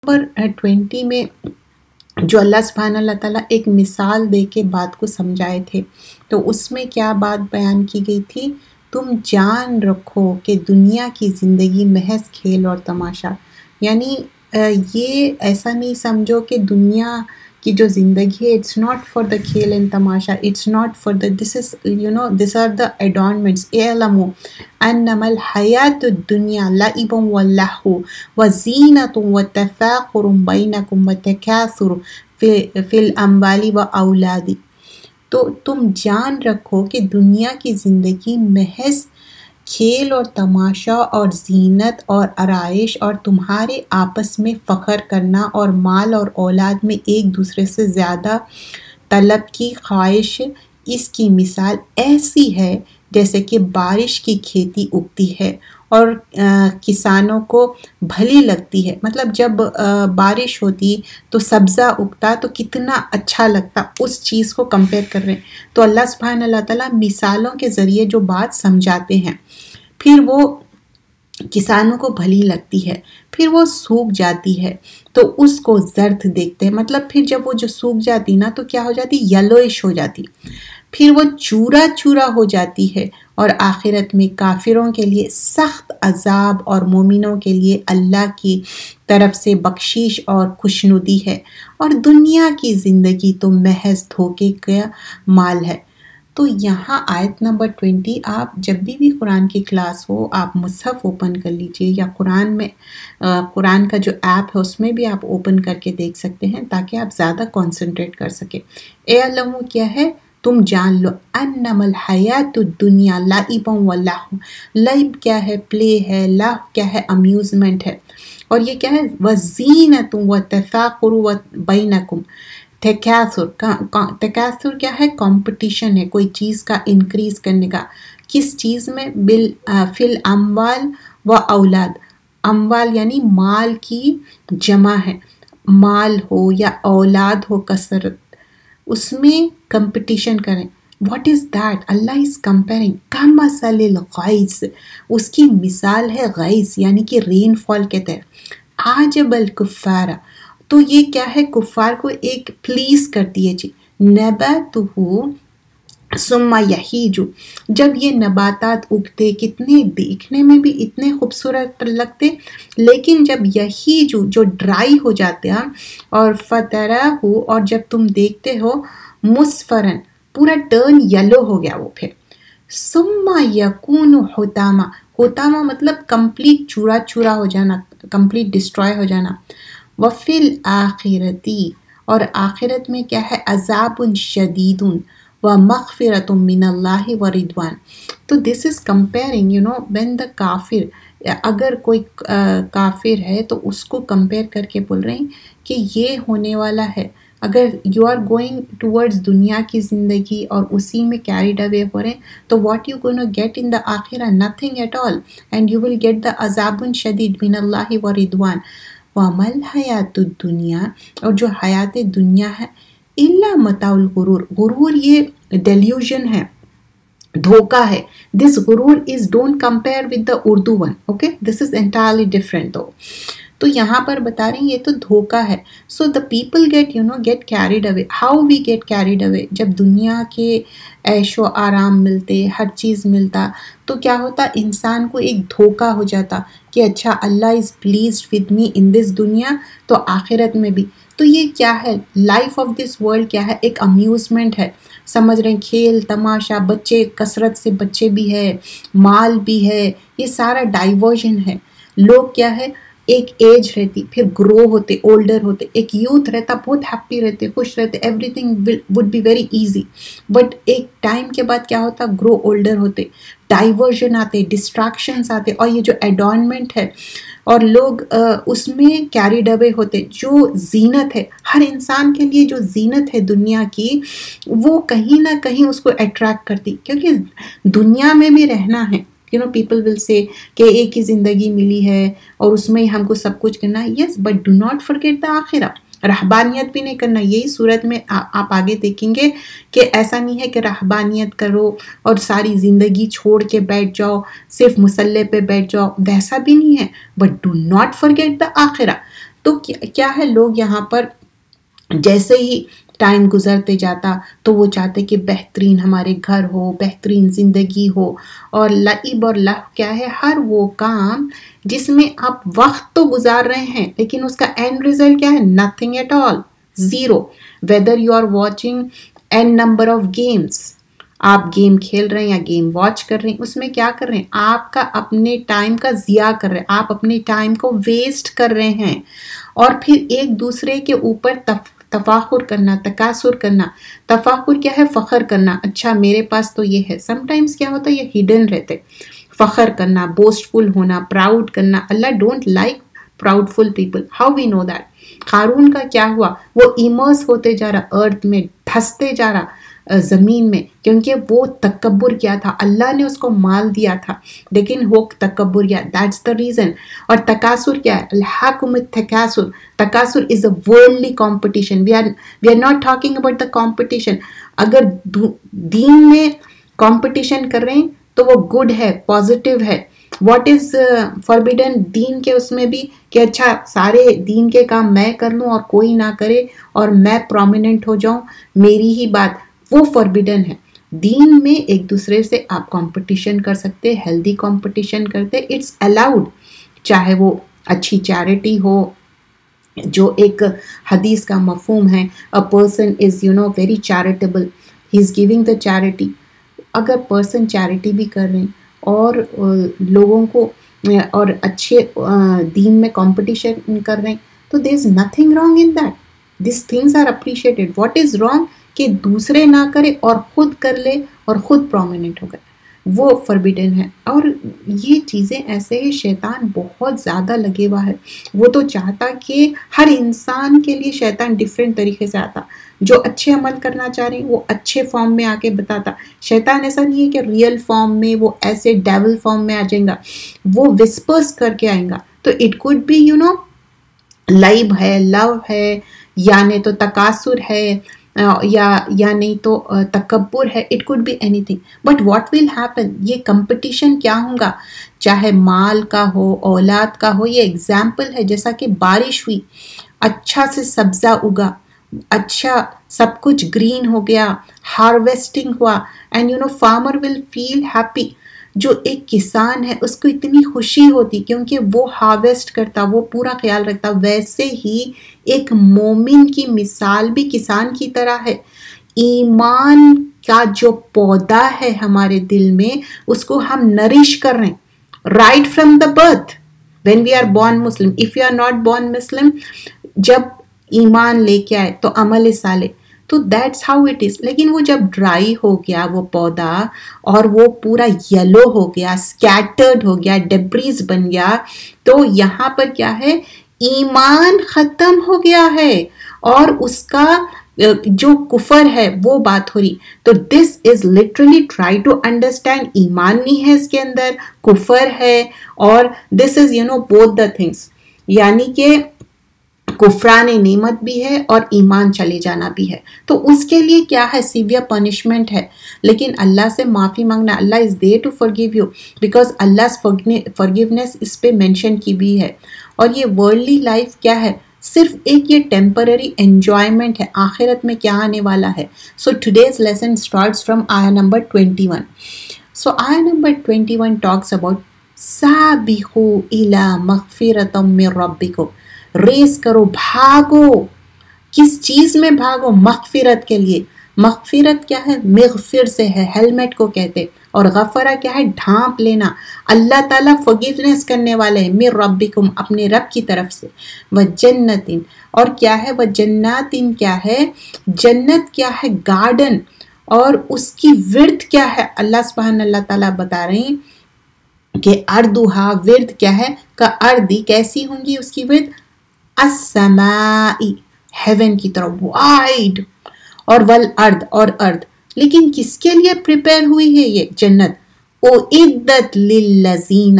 Number 20 میں جو اللہ سبحانہ اللہ تعالیٰ ایک مثال دے کے بات کو سمجھائے تھے، تو اس میں کیا بات بیان کی گئی تھی؟ تم جان رکھو کہ دنیا کی زندگی محض کھیل اور تماشا، یعنی یہ ایسا نہیں سمجھو کہ دنیا کی جو زندگی ہے اٹس ناٹ فار دا کھیل اینڈ تماشا، it's not for the this is this are the adornments. اعلموا انما الحیات الدنیا لعب ولہو وزینۃ وتفاخر بینکم وتکاثر فی الاموال واولاد. تو تم جان رکھو کہ دنیا کی زندگی محض کھیل اور تماشا اور زینت اور آرائش اور تمہارے آپس میں فخر کرنا اور مال اور اولاد میں ایک دوسرے سے زیادہ طلب کی خواہش، اس کی مثال ایسی ہے جیسے کہ بارش کی کھیتی اگتی ہے اور کسانوں کو بھلی لگتی ہے. مطلب جب بارش ہوتی تو سبزہ اگتا تو کتنا اچھا لگتا، اس چیز کو کمپیئر کر رہے ہیں. تو اللہ سبحانہ اللہ تعالیٰ مثالوں کے ذریعے جو بات سمجھاتے ہیں، پھر وہ کسانوں کو بھلی لگتی ہے، پھر وہ سوکھ جاتی ہے تو اس کو زرد دیکھتے ہیں. مطلب پھر جب وہ جو سوکھ جاتی نا تو کیا ہو جاتی؟ یلوئش ہو جاتی، پھر وہ چورا چورا ہو جاتی ہے. اور آخرت میں کافروں کے لیے سخت عذاب اور مومنوں کے لیے اللہ کی طرف سے بخشش اور خوشنودی ہے. اور دنیا کی زندگی تو محض دھوکے کا مال ہے. تو یہاں آیت نمبر 20، آپ جب بھی قرآن کی کلاس ہو آپ مصحف اوپن کر لیجئے، یا قرآن کا جو ایپ ہے اس میں بھی آپ اوپن کر کے دیکھ سکتے ہیں تاکہ آپ زیادہ کنسنٹریٹ کر سکیں. اعلموا کیا ہے؟ تم جان لو، انما الحیات الدنیا لعب ولہو. لعب کیا ہے؟ پلے ہے. لہو کیا ہے؟ امیوزمنٹ ہے. اور یہ کیا ہے؟ وزینۃ وتفاخر بینکم. تکاثر کیا ہے؟ کمپٹیشن ہے، کوئی چیز کا انکریز کرنے کا. کس چیز میں؟ فی الاموال و اولاد. اموال یعنی مال کی جمع ہے، مال ہو یا اولاد ہو کثرت، اس میں کمپٹیشن کریں. What is that? Allah is comparing کمثل الغیث. اس کی مثال ہے غیث یعنی کہ رین فال کہتے ہیں. عجب الکفار. تو یہ کیا ہے؟ کفار کو ایک پلیز کرتی ہے جی. نباتہ ثم یہیج. جب یہ نباتات اگتے کتنے دیکھنے میں بھی اتنے خوبصورت لگتے، لیکن جب یہیج جو ڈرائی ہو جاتے ہیں، اور فترہ ہو، اور جب تم دیکھتے ہو مصفرن پورا ٹرن یلو ہو گیا وہ، پھر ثم یکون حطاما. حطاما مطلب کمپلیٹ چورا چورا ہو جانا، کمپلیٹ ڈسٹروائے ہو جانا. وفی الآخرتی. اور آخرت میں کیا ہے؟ عذاب شدید ومغفرۃ من اللہ ورضوان. تو this is comparing when the کافر، اگر کوئی کافر ہے تو اس کو کمپیئر کر کے بول رہے ہیں کہ یہ ہونے والا ہے. اگر یو آر گوئنگ ٹورڈز دنیا کی زندگی اور اسی میں کیریڈ اوے ہو رہے ہیں تو what you gonna get in the آخرہ؟ Nothing at all, and you will get the عذاب شدید من اللہ ورضوان. وَمَا الْحَيَاةُ الدُّنْيَا. اور جو حیات دنیا ہے الا متاع الغرور. غرور یہ ڈیلیوژن ہے، دھوکہ ہے. دس غرور is don't compare with the Urdu one, okay, this is entirely different. تو یہاں پر بتا رہے ہیں یہ تو دھوکہ ہے. So the people get carried away. How we get carried away? جب دنیا کے عیش و آرام ملتے، ہر چیز ملتا، تو کیا ہوتا؟ انسان کو ایک دھوکہ ہو جاتا کہ اچھا اللہ از پلیزڈ ود می ان دس دنیا، تو آخرت میں بھی. تو یہ کیا ہے؟ لائف آف دس ورلڈ کیا ہے؟ ایک امیوزمنٹ ہے. سمجھ رہے ہیں؟ کھیل تماشا، بچے کثرت سے بچے بھی ہے، مال بھی ہے، یہ سارا ڈائیورژن ہے. لوگ کیا ہے؟ ایک ایج رہتی، پھر گرو ہوتے، اولڈر ہوتے. ایک یوتھ رہتا، بہت ہیپی رہتے، خوش رہتے، everything would be very easy. But ایک ٹائم کے بعد کیا ہوتا؟ گرو اولڈر ہوتے، ڈائیورژن آتے، ڈسٹریکشنس آتے، اور یہ جو ایڈورنمنٹ ہے اور لوگ اس میں کیریڈ اوے ہوتے. جو زینت ہے ہر انسان کے لیے، جو زینت ہے دنیا کی، وہ کہیں نہ کہیں اس کو اٹریکٹ کرتی، کیونکہ دنیا میں بھی رہنا ہے. پیپل ول سے کہ ایک ہی زندگی ملی ہے اور اس میں ہم کو سب کچھ کرنا ہے. یس، بٹ ڈو ناٹ فرگیٹ دا آخرہ. رہبانیت بھی نہیں کرنا. یہی صورت میں آپ آگے دیکھیں گے کہ ایسا نہیں ہے کہ رہبانیت کرو اور ساری زندگی چھوڑ کے بیٹھ جاؤ، صرف مسلح پہ بیٹھ جاؤ، ویسا بھی نہیں ہے. بٹ ڈو ناٹ فرگیٹ دا آخرہ. تو کیا ہے لوگ یہاں پر جیسے ہی ٹائم گزرتے جاتا تو وہ چاہتے کہ بہترین ہمارے گھر ہو، بہترین زندگی ہو، اور لعب اور لہو کیا ہے ہر وہ کام جس میں آپ وقت تو گزار رہے ہیں لیکن اس کا اینڈ ریزلٹ کیا ہے؟ Nothing at all, zero. Whether you are watching an number of games, آپ گیم کھیل رہے ہیں یا گیم واچ کر رہے ہیں، اس میں کیا کر رہے ہیں؟ آپ کا اپنے ٹائم کا ضیاع کر رہے ہیں، آپ اپنے ٹائم کو ویسٹ کر رہے ہیں. اور پھر ایک دوسرے کے اوپر تفاخر کرنا، تکاثر کرنا. تفاخر کیا ہے؟ فخر کرنا، اچھا میرے پاس تو یہ ہے. سم ٹائمز کیا ہوتا ہے یہ ہڈن رہتے، فخر کرنا، بوسٹفل ہونا، پراؤڈ کرنا. Allah don't like proud full people. How we know that? Qarun کا کیا ہوا؟ وہ ایمرس ہوتے جا رہا، ارتھ میں دھستے جا رہا، زمین میں، کیونکہ وہ تکبر کیا تھا. اللہ نے اس کو مال دیا تھا لیکن وہ تکبر کیا. That's the reason. اور تکاثر کیا ہے؟ الہاکم التکاثر. تکاثر is a worldly competition. We are not talking about the competition. اگر دین میں کمپٹیشن کر رہے ہیں تو وہ گڈ ہے، پازیٹیو ہے. واٹ از فاربیڈن دین کے اس میں بھی کہ اچھا سارے دین کے کام میں کر لوں اور کوئی نہ کرے اور میں پرومیننٹ ہو جاؤں، میری ہی بات، وہ فاربیڈن ہے. دین میں ایک دوسرے سے آپ کمپٹیشن کر سکتے، ہیلدی کمپٹیشن کرتے، اٹس الاؤڈ. چاہے وہ اچھی چیریٹی ہو، جو ایک حدیث کا مفہوم ہے، a person is very charitable, he is giving the charity. اگر پرسن چیریٹی بھی کر رہے ہیں اور لوگوں کو اور اچھے دین میں کمپٹیشن کر رہے ہیں تو there is nothing wrong in that. These things are appreciated. What is wrong کہ دوسرے نہ کرے اور خود کر لے اور خود پرومیننٹ ہو گئے، وہ فربیڈن ہے. اور یہ چیزیں ایسے ہی شیطان بہت زیادہ لگے ہوا ہے. وہ تو چاہتا کہ ہر انسان کے لیے شیطان ڈفرینٹ طریقے سے آتا. جو اچھے عمل کرنا چاہ رہے ہیں وہ اچھے فارم میں آ کے بتاتا. شیطان ایسا نہیں ہے کہ ریئل فارم میں وہ ایسے ڈیول فارم میں آ جائیں گا، وہ وسپرس کر کے آئیں گا. تو اٹ کوڈ بی لائب ہے، لو ہے، یا نہیں تو تکاثر ہے، یا نہیں تو تکبر ہے. It could be anything. But what will happen? یہ کمپٹیشن کیا ہوگا؟ چاہے مال کا ہو، اولاد کا ہو. یہ ایگزامپل ہے جیسا کہ بارش ہوئی، اچھا سے سبزہ اگا، اچھا سب کچھ گرین ہو گیا، ہارویسٹنگ ہوا، and farmer will feel happy. جو ایک کسان ہے اس کو اتنی خوشی ہوتی کیونکہ وہ ہارویسٹ کرتا، وہ پورا خیال رکھتا. ویسے ہی ایک مومن کی مثال بھی کسان کی طرح ہے. ایمان کا جو پودا ہے ہمارے دل میں، اس کو ہم نرش کر رہے ہیں right from the birth when we are born Muslim. If you are not born Muslim، جب ایمان لے کے آئے تو عمل صالح، تو دیٹس ہاؤ اٹ از. لیکن وہ جب ڈرائی ہو گیا وہ پودا اور وہ پورا یلو ہو گیا، اسکیٹرڈ ہو گیا، ڈیبریز بن گیا، تو یہاں پر کیا ہے؟ ایمان ختم ہو گیا ہے اور اس کا جو کفر ہے وہ بات ہو رہی. تو this is literally try to understand. ایمان نہیں ہے اس کے اندر، کفر ہے، اور دس از بوتھ دا تھنگس. یعنی کہ کفران نعمت بھی ہے اور ایمان چلے جانا بھی ہے. تو اس کے لیے کیا ہے؟ سیویئر پنشمنٹ ہے. لیکن اللہ سے معافی مانگنا، Allah is there to forgive you, because Allah forgiveness اس پہ مینشن کی بھی ہے. اور یہ ورلڈلی لائف کیا ہے؟ صرف ایک یہ ٹیمپرری انجوائمنٹ ہے. آخرت میں کیا آنے والا ہے؟ So today's lesson starts from آیا نمبر 21. سو آیا نمبر 21 ٹاکس اباؤٹ سابقوا الی مغفرۃ من ربکم. ریس کرو، بھاگو. کس چیز میں بھاگو؟ مغفرت کے لیے. مغفرت کیا ہے؟ مغفر سے ہے، ہیلمٹ کو کہتے. اور غفرہ کیا ہے؟ ڈھانپ لینا. اللہ تعالیٰ فورگیونیس کرنے والے ہیں، من ربکم، اپنے رب کی طرف سے. وجنتین، اور کیا ہے؟ وجناتین کیا ہے؟ جنت کیا ہے؟ گارڈن. اور اس کی ورد کیا ہے؟ اللہ سبحانہ اللہ تعالیٰ بتا رہے ہیں کہ اردوہا، ورد کیا ہے؟ کا اردی، کیسی ہوں گی اس کی ورد؟ السمائی، ہیون کی طرف، وائڈ. اور والارض، اور ارض. لیکن کس کے لیے پریپئر ہوئی ہے یہ جنت؟ اعدت للذین،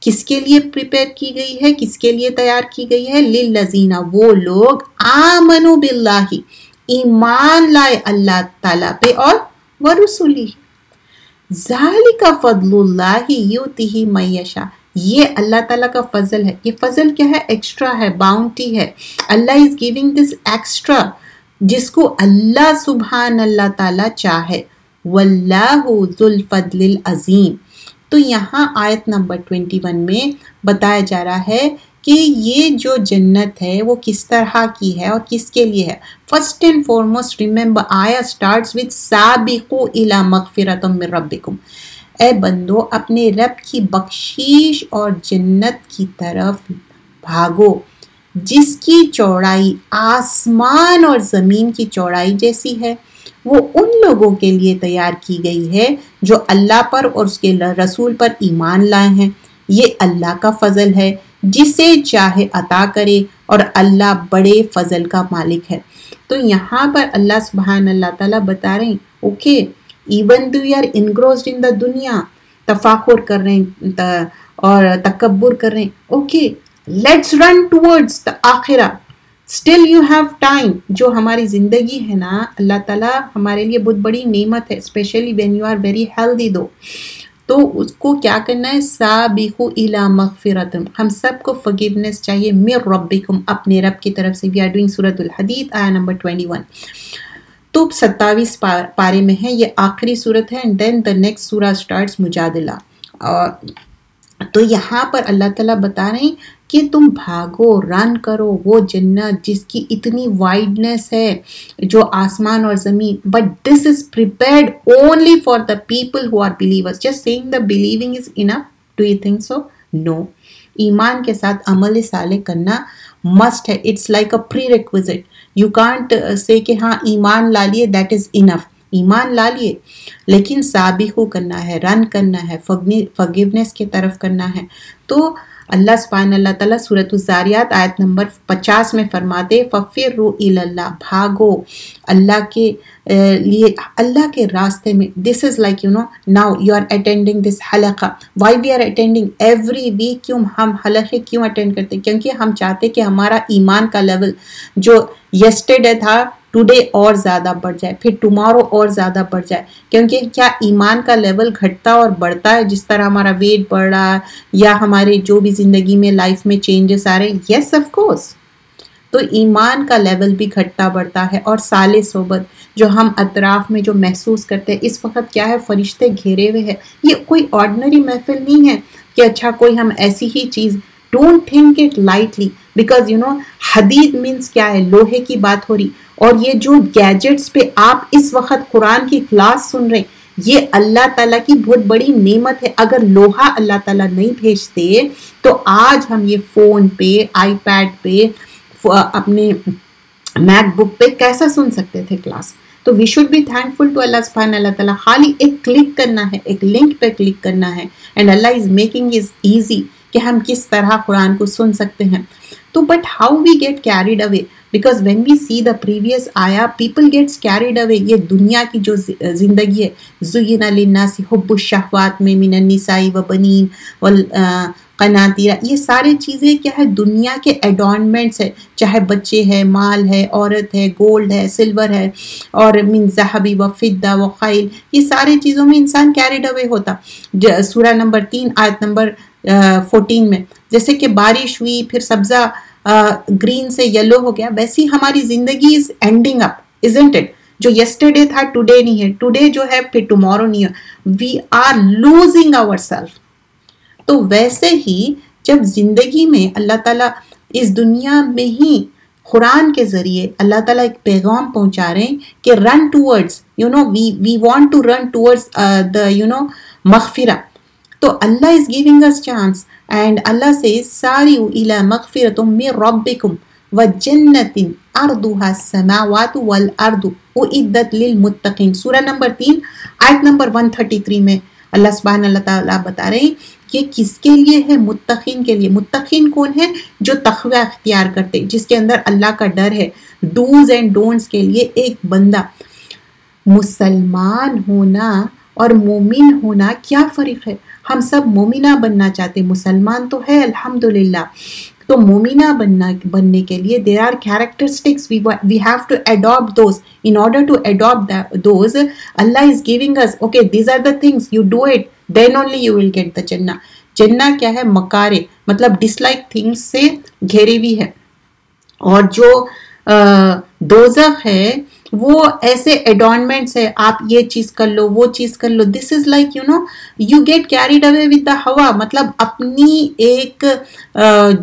کس کے لیے پریپئر کی گئی ہے؟ کس کے لیے تیار کی گئی ہے؟ للذین، وہ لوگ آمنوا باللہ، ایمان لائے اللہ تعالیٰ پہ اور ورسولہ. ذالک فضل اللہ یؤتیہ من یشاء، یہ اللہ تعالیٰ کا فضل ہے. یہ فضل کیا ہے؟ ایکسٹرا ہے، باؤنٹی ہے. اللہ از گیونگ دس ایکسٹرا جس کو اللہ سبحان اللہ تعالیٰ چاہے. واللہ ذو الفضل العظیم. تو یہاں آیت نمبر 21 میں بتایا جا رہا ہے کہ یہ جو جنت ہے وہ کس طرح کی ہے اور کس کے لیے ہے. فرسٹ اینڈ فارموسٹ ریممبر آیا اسٹارٹس وتھ سابقوا الی مغفرۃ من ربکم. اے بندو اپنے رب کی بخشش اور جنت کی طرف بھاگو جس کی چوڑائی آسمان اور زمین کی چوڑائی جیسی ہے. وہ ان لوگوں کے لیے تیار کی گئی ہے جو اللہ پر اور اس کے رسول پر ایمان لائے ہیں. یہ اللہ کا فضل ہے جسے چاہے عطا کرے اور اللہ بڑے فضل کا مالک ہے. تو یہاں پر اللہ سبحان اللہ تعالیٰ بتا رہے ہیں okay even though you are engrossed in the دنیا، تفاخر کر رہے ہیں اور تکبر کر رہے ہیں، okay let's run towards the آخرہ. Still you have time. جو ہماری زندگی ہے نا اللہ تعالیٰ ہمارے لیے بہت بڑی نعمت ہے، especially when you are very healthy تو اس کو کیا کرنا ہے؟ سابقوا الی مغفرۃ. ہم سب کو forgiveness چاہیے من ربکم، اپنے رب کی طرف سے. وی آر ڈوئنگ سورۃ الحدید آیا نمبر 21. تو 27 پارے میں ہے، یہ آخری سورت ہے. اینڈ دین دا نیکسٹ سورہ اسٹارٹس مجادلہ. تو یہاں پر اللہ تعالیٰ بتا رہے ہیں کہ تم بھاگو، رن کرو وہ جنت جس کی اتنی وائڈنس ہے جو آسمان اور زمین. But this is prepared only for the people who are believers. Just saying the believing is enough? Do you think so? No. ایمان کے ساتھ عمل صالح کرنا must ہے. It's like a prerequisite. You can't say کہ ہاں ایمان لا لیے that is enough. ایمان لا لیے لیکن سابقو کرنا ہے، رن کرنا ہے، forgiveness کی طرف کرنا ہے. تو اللہ سبحانہ اللہ تعالیٰ سورۃ الزاریات آیت نمبر 50 میں فرماتے فَفِرُّوا إِلَى اللَّهِ، بھاگو اللہ کے لیے، اللہ کے راستے میں. This is like now you are attending this حلقہ. why we are attending every week؟ کیوں ہم حلقے کیوں اٹینڈ کرتے؟ کیونکہ ہم چاہتے کہ ہمارا ایمان کا لیول جو یسٹرڈے تھا ٹوڈے اور زیادہ بڑھ جائے، پھر ٹمارو اور زیادہ بڑھ جائے. کیونکہ کیا ایمان کا لیول گھٹتا اور بڑھتا ہے جس طرح ہمارا ویٹ بڑھ رہا ہے یا ہمارے جو بھی زندگی میں لائف میں چینجز آ رہے ہیں؟ Yes of course. تو ایمان کا لیول بھی گھٹتا بڑھتا ہے. اور صالح صحبت جو ہم اطراف میں جو محسوس کرتے ہیں اس وقت کیا ہے؟ فرشتے گھیرے ہوئے ہیں. یہ کوئی آرڈنری محفل نہیں ہے کہ اچھا کوئی ہم ایسی ہی چیز. Don't think it lightly because حدید مینس کیا ہے؟ لوہے کی بات ہو رہی. اور یہ جو گیجٹس پہ آپ اس وقت قرآن کی کلاس سن رہے ہیں یہ اللہ تعالیٰ کی بہت بڑی نعمت ہے. اگر لوہا اللہ تعالیٰ نہیں بھیجتے تو آج ہم یہ فون پہ، آئی پیڈ پہ، اپنے میک بک پہ کیسا سن سکتے تھے کلاس. تو we should be thankful to Allah سبحانہ اللہ تعالیٰ. خالی ایک کلک کرنا ہے، ایک لنک پہ کلک کرنا ہے and Allah is making is easy کہ ہم کس طرح قرآن کو سن سکتے ہیں. تو but how we get carried away because when we see the previous ayah people gets carried away. یہ دنیا کی جو زندگی ہے زُيِّنَ لِلنَّاسِ حُبُّ الشَّهْوَاتِ میں من النِّسَاءِ وَبَنِينَ والقناطیر، یہ سارے چیزیں کیا ہے؟ دنیا کے ایڈورنمنٹس ہے، چاہے بچے ہے، مال ہے، عورت ہے، گولڈ ہے، سلور ہے، اور من ذهب وفضة وخیل. یہ سارے چیزوں میں انسان کیریڈ اوے ہوتا. سورہ نمبر 3 آیت نمبر 14 میں جیسے کہ بارش ہوئی پھر سبزہ گرین سے یلو ہو گیا، ویسی ہماری زندگی is ending up isn't it؟ جو یسٹرڈے تھا ٹوڈے نہیں ہے، ٹوڈے جو ہے پھر ٹمورو نہیں ہے. We are losing our self. تو ویسے ہی جب زندگی میں اللہ تعالیٰ اس دنیا میں ہی قرآن کے ذریعے اللہ تعالیٰ ایک پیغام پہنچا رہے ہیں کہ run towards we want to run towards the مغفرہ. تو Allah is giving us chance and Allah سے ساریو الی مغفرۃ من ربکم وجنۃ ارضها السماوات والارض اعدت للمتقین. سورہ نمبر 3 آیت نمبر 133 میں اللہ سبحانہ اللہ تعالیٰ بتا رہے ہیں کہ کس کے لیے ہے؟ متقین کے لیے. متقین کون ہے؟ جو تقوی اختیار کرتے، جس کے اندر اللہ کا ڈر ہے. ڈوز اینڈ ڈونٹس کے لیے ایک بندہ. مسلمان ہونا اور مومن ہونا کیا فرق ہے؟ ہم سب مومنہ بننا چاہتے، مسلمان تو ہے الحمدللہ. تو مومنہ بننے کے لیے there are characteristics we have to adopt those. In order to adopt those, Allah is giving us, okay, these are the things, you do it, then only you will get the Jannah. جنہ کیا ہے؟ مکارے مطلب ڈس like things سے گھیری ہوئی ہے. اور جو دوزخ ہے وہ ایسے ایڈورنمنٹس ہے، آپ یہ چیز کر لو وہ چیز کر لو. This is like you get carried away with the ہوا، مطلب اپنی ایک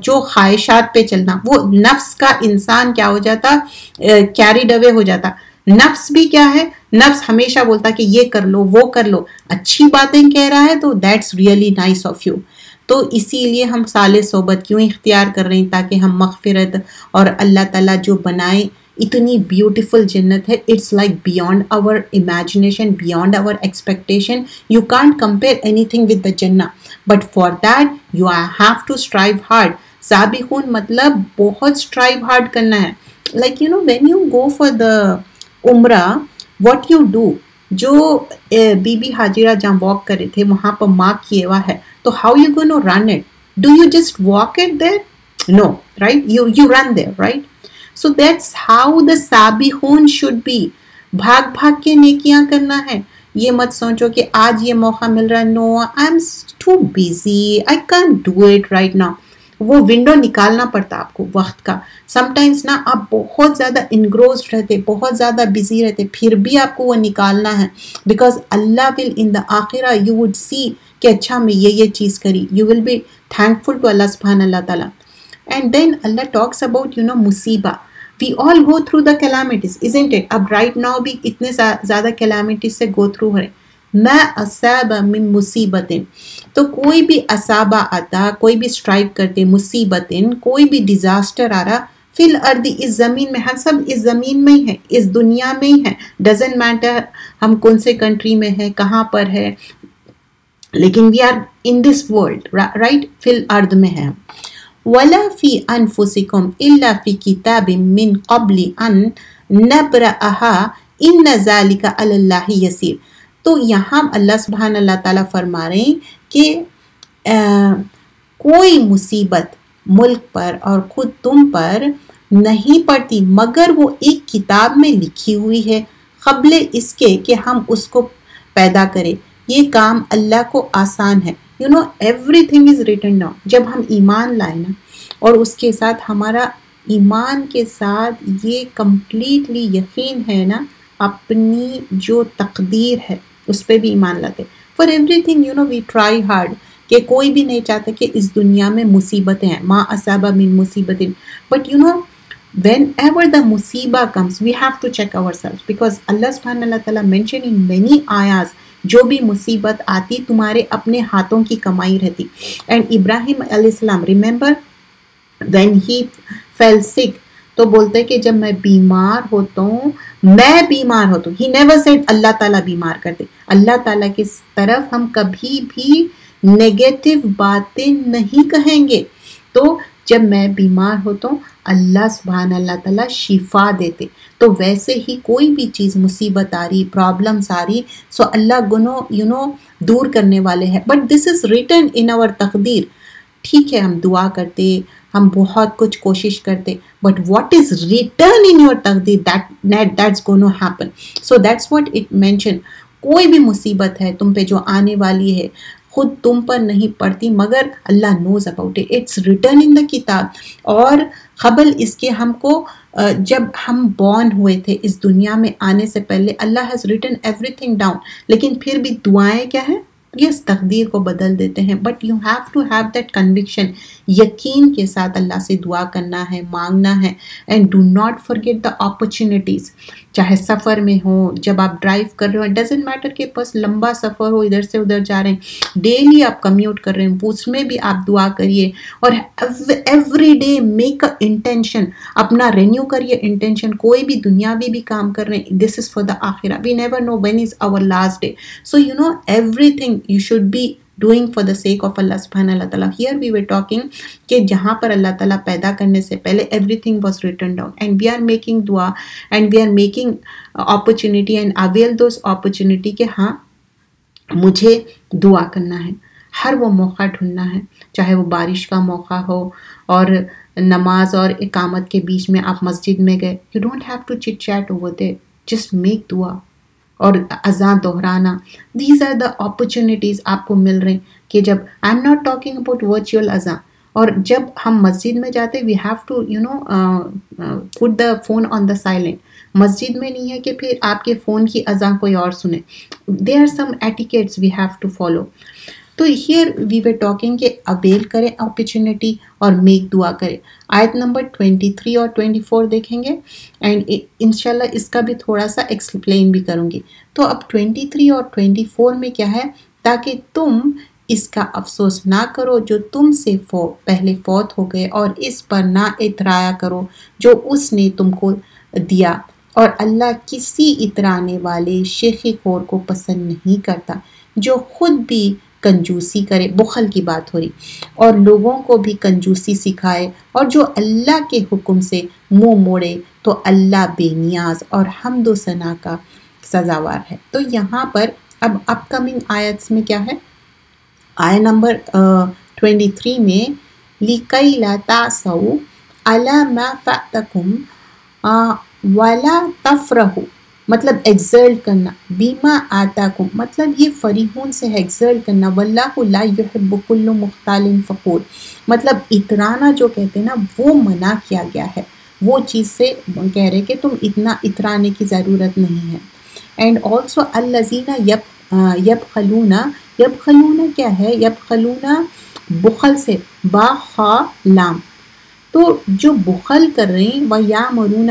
جو خواہشات پہ چلنا، وہ نفس کا انسان کیا ہو جاتا؟ کیریڈ اوے ہو جاتا. نفس بھی کیا ہے؟ نفس ہمیشہ بولتا کہ یہ کر لو وہ کر لو. اچھی باتیں کہہ رہا ہے تو that's really nice of you. تو اسی لیے ہم صالح صحبت کیوں اختیار کر رہے ہیں؟ تاکہ ہم مغفرت اور اللہ تعالیٰ جو بنائے اتنی بیوٹیفل جنت ہے. It's like beyond our imagination, beyond our expectation. You can't compare anything with the جنہ، but for that you have to strive hard. سابقون مطلب بہت اسٹرائیو ہارڈ کرنا ہے. Like when you go for the عمرہ، what you do? جو بی بی حاجرہ جہاں واک کرے تھے وہاں پر مارک کیے ہوا ہے، تو how you gonna run it? Do you just walk it there? No, right? You run there, right? So that's how the سابقون should be. بھاگ بھاگ کے نیکیاں کرنا ہے. یہ مت سوچو کہ آج یہ موقع مل رہا ہے، no I'm too busy, I can't do it right now. وہ ونڈو نکالنا پڑتا آپ کو وقت کا. سم ٹائمس نا آپ بہت زیادہ انگروزڈ رہتے، بہت زیادہ بزی رہتے، پھر بھی آپ کو وہ نکالنا ہے. Because Allah will in the آخرہ یو وڈ سی کہ اچھا میں یہ چیز کری. You will be thankful to Allah سبحانہ اللہ تعالیٰ. And then Allah talks about مصیبہ. We all go through the calamities, isn't it? اب right now بھی اتنے زیادہ calamities سے go through ہے. ما اصاب من مصیبت، تو کوئی بھی اصابہ آتا، کوئی بھی اسٹرائک کرتے مصیبت، کوئی بھی ڈیزاسٹر آ رہا، فی الارض اس زمین میں، ہم سب اس زمین میں ہی ہے، اس دنیا میں ہی ہے. ڈزنٹ میٹر ہم کون سے کنٹری میں ہے، کہاں پر ہے، لیکن we are in this world, right? فی الارض میں ہے. وَلَا فِي أَنفُسِكُمْ إِلَّا فِي كِتَابٍ مِّن قَبْلِ أَن نَبْرَأَهَا إِنَّ ذَلِكَ عَلَى اللَّهِ يَسِيرٌ. تو یہاں اللہ سبحانہ اللہ تعالیٰ فرما رہے ہیں کہ کوئی مصیبت ملک پر اور خود تم پر نہیں پڑتی مگر وہ ایک کتاب میں لکھی ہوئی ہے قبل اس کے کہ ہم اس کو پیدا کریں. یہ کام اللہ کو آسان ہے. everything is written down. جب ہم ایمان لائے نا، اور اس کے ساتھ ہمارا ایمان کے ساتھ یہ کمپلیٹلی یقین ہے نا اپنی جو تقدیر ہے اس پہ بھی ایمان لاتے. for everything we try hard. کہ کوئی بھی نہیں چاہتا کہ اس دنیا میں مصیبتیں ہیں، ما اصاب من مصیبت. but whenever the musibah comes, we have to check ourselves, because Allah subhanahu wa ta'ala mentioned in many ayahs جو بھی مصیبت آتی تمہارے اپنے ہاتھوں کی کمائی رہتی. اینڈ ابراہیم علیہ السلام ریممبر وین ہی فیل سک، تو بولتے کہ جب میں بیمار ہوتا ہوں، میں بیمار ہوتا ہوں. ہی نیور سیڈ اللہ تعالیٰ بیمار کر دے. اللہ تعالیٰ کی طرف ہم کبھی بھی نیگیٹو باتیں نہیں کہیں گے. تو جب میں بیمار ہوتا ہوں اللہ سبحانہ اللہ تعالیٰ شفا دیتے. تو ویسے ہی کوئی بھی چیز مصیبت آ رہی، پرابلمس آ رہی، سو اللہ گنو دور کرنے والے ہیں. بٹ دس از ریٹن ان آور تقدیر. ٹھیک ہے ہم دعا کرتے، ہم بہت کچھ کوشش کرتے، but what is written in your تقدیر that's gonna happen. So that's what it mention. کوئی بھی مصیبت ہے تم پہ جو آنے والی ہے، خود تم پر نہیں پڑتی مگر Allah knows about it. It's written in the کتاب. اور قبل اس کے ہم کو جب ہم بورن ہوئے تھے اس دنیا میں آنے سے پہلے Allah has written everything down. لیکن پھر بھی دعائیں کیا ہیں؟ یس تقدیر کو بدل دیتے ہیں. But you have to have that conviction. یقین کے ساتھ اللہ سے دعا کرنا ہے، مانگنا ہے. And do not forget the opportunities. چاہے سفر میں ہو، جب آپ ڈرائیو کر رہے ہو، ڈزنٹ میٹر کہ بس لمبا سفر ہو، ادھر سے ادھر جا رہے ہیں، ڈیلی آپ کمیوٹ کر رہے ہیں، اس میں بھی آپ دعا کریے. اور every day make a intention, اپنا رینیو کریے انٹینشن. کوئی بھی دنیاوی بھی کام کر رہے ہیں، دس از فار دا آخرہ. We never know when is our last day. So everything you should be doing for the sake of Allah subhanahu wa ta'ala. Here we were talking کہ جہاں پر اللہ تعالیٰ پیدا کرنے سے پہلے everything was written down, and we are making dua and we are making opportunity and avail those opportunity کہ ہاں مجھے دعا کرنا ہے. ہر وہ موقع ڈھونڈنا ہے، چاہے وہ بارش کا موقع ہو اور نماز اور اقامت کے بیچ میں آپ مسجد میں گئے. You don't have to chit chat over there, just make dua. اور اذان دہرانا. دیز آر دا اپرچونیٹیز آپ کو مل رہے ہیں کہ جب I am not talking about virtual اذان. اور جب ہم مسجد میں جاتے we have to put the phone on the silent. مسجد میں نہیں ہے کہ پھر آپ کے فون کی اذان کوئی اور سنے. There are some etiquettes we have to follow. تو ہیئر وی ور ٹاکنگ کہ اویل کریں اپرچونیٹی اور میک دعا کریں. آیت نمبر 23 اور 24 دیکھیں گے اینڈ انشاءاللہ اس کا بھی تھوڑا سا ایکسپلین بھی کروں گی. تو اب 23 اور 24 میں کیا ہے, تاکہ تم اس کا افسوس نہ کرو جو تم سے پہلے فوت ہو گئے, اور اس پر نہ اترایا کرو جو اس نے تم کو دیا, اور اللہ کسی اترانے والے شیخی خور کو پسند نہیں کرتا جو خود بھی کنجوسی کرے. بخل کی بات ہو رہی, اور لوگوں کو بھی کنجوسی سکھائے, اور جو اللہ کے حکم سے منہ موڑے تو اللہ بے نیاز اور حمد و ثنا کا سزاوار ہے. تو یہاں پر اب اپ کمنگ آیتس میں کیا ہے, آیت نمبر 23 میں لِكَيْ لَا تَعْسَوْا عَلَى مَا فَأْتَكُمْ وَلَا تَفْرَحُوا, مطلب ایگزلٹ کرنا, بیما آتاکم مطلب یہ فریحون سے ہے ایگزلٹ کرنا, واللہ لا یحب کل مختال فخور, مطلب اترانا جو کہتے ہیں نا وہ منع کیا گیا ہے, وہ چیز سے کہہ رہے کہ تم اتنا اترانے کی ضرورت نہیں ہے. اینڈ آلسو الذین یبخلون, یبخلون کیا ہے, یبخلون بخل سے, با خا لام, تو جو بخل کر رہے ہیں وہ یامرون,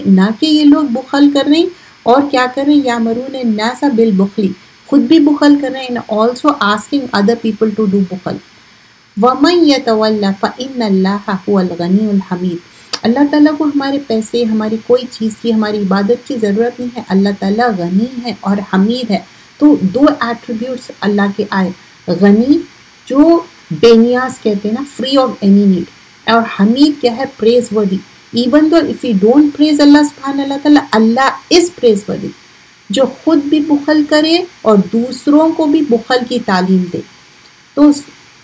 نہ کہ یہ لوگ بخل کر رہے ہیں اور کیا کر رہے ہیں, یامرون الناس بالبخل, خود بھی بخل کر رہے ہیں, and also asking other people to do بخل. وَمَن يَتَوَلَّ فَإِنَّ اللَّهَ هُوَ الْغَنِيُّ الْحَمِيدُ, اللہ تعالیٰ کو ہمارے پیسے, ہماری کوئی چیز کی, ہماری عبادت کی ضرورت نہیں ہے. اللہ تعالیٰ غنی ہے اور حمید ہے. تو دو ایٹریبیوٹس اللہ کے آئے, غنی جو بے نیاز کہتے ہیں نا, فری آف اینی نیڈ, اور حمید کیا ہے, praiseworthy. Even though if you don't praise Allah سبحانہ اللہ تعالیٰ, اللہ از پریز وردی, جو خود بھی بخل کرے اور دوسروں کو بھی بخل کی تعلیم دے. تو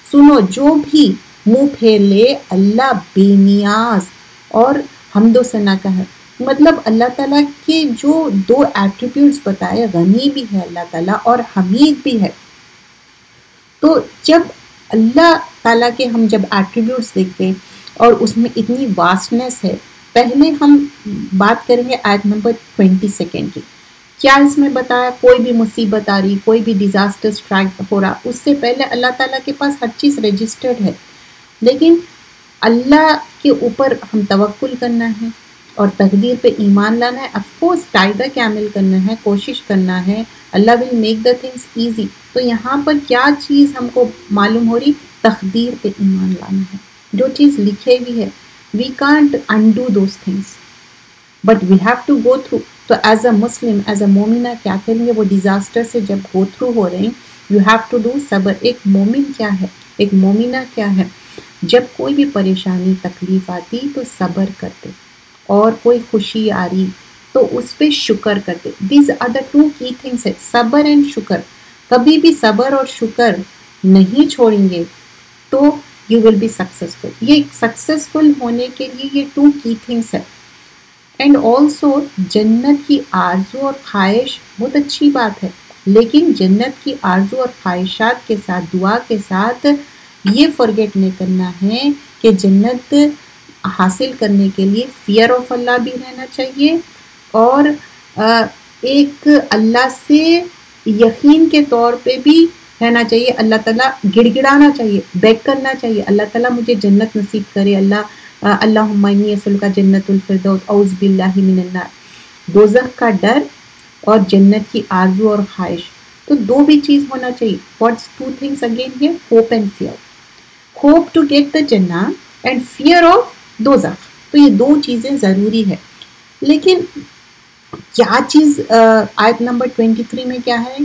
سنو, جو بھی منہ پھیر لے اللہ بے نیاز اور حمد و ثنا کا ہے. مطلب اللہ تعالیٰ کے جو دو ایٹریبیوٹس بتائے, غنی بھی ہے اللہ تعالیٰ اور حمید بھی ہے. تو جب اللہ تعالیٰ کے ہم جب ایٹریبیوٹس دیکھتے ہیں اور اس میں اتنی واسٹنس ہے, پہلے ہم بات کریں گے آیت نمبر 22 کی. کیا اس میں بتایا, کوئی بھی مصیبت آ رہی, کوئی بھی ڈیزاسٹر اسٹرائک ہو رہا, اس سے پہلے اللہ تعالیٰ کے پاس ہر چیز رجسٹرڈ ہے, لیکن اللہ کے اوپر ہم توکل کرنا ہے اور تقدیر پہ ایمان لانا ہے. آف کورس ٹائیگر کیمل کرنا ہے, کوشش کرنا ہے, Allah will make the things easy. تو یہاں پر کیا چیز ہم کو معلوم ہو رہی, تقدیر پہ ایمان لانا ہے. جو چیز لکھے ہوئی ہے we can't undo those things, but we have to go through. تو as a Muslim, as a مومنہ کیا کریں گے, وہ ڈیزاسٹر سے جب گو تھرو ہو رہے ہیں, یو ہیو ٹو ڈو صبر. ایک مومن کیا ہے, ایک مومنہ کیا ہے, جب کوئی بھی پریشانی تکلیف آتی تو صبر کرتے, اور کوئی خوشی آ رہی تو اس پہ شکر کرتے. دیز آر دا ٹو کی تھنگس ہے, صبر اینڈ شکر. کبھی بھی صبر اور شکر نہیں چھوڑیں گے تو یو ول بی سکسیزفل. یہ سکسیزفل ہونے کے لیے یہ ٹو کی تھنگس ہے. اینڈ آلسو جنت کی آرزو اور خواہش بہت اچھی بات ہے, لیکن جنت کی آرزو اور خواہشات کے ساتھ, دعا کے ساتھ یہ فرگیٹ نہیں کرنا ہے کہ جنت حاصل کرنے کے لیے فیئر آف اللہ بھی رہنا چاہیے, اور ایک اللہ سے یقین کے طور پہ بھی رہنا چاہیے. اللہ تعالیٰ گڑ گڑانا چاہیے, بیگ کرنا چاہیے, اللہ تعالیٰ مجھے جنت نصیب کرے, اللہم انی اسألک جنت الفردوس اعوذ باللہ من النار. دوزخ کا ڈر اور جنت کی آرزو اور خواہش, تو دو بھی چیز ہونا چاہیے. What's two things again here, hope and fear. Hope to get the جنہ اینڈ فیئر آف دوزخ. تو یہ دو چیزیں ضروری ہے. لیکن کیا چیز آیت نمبر 23 میں کیا ہے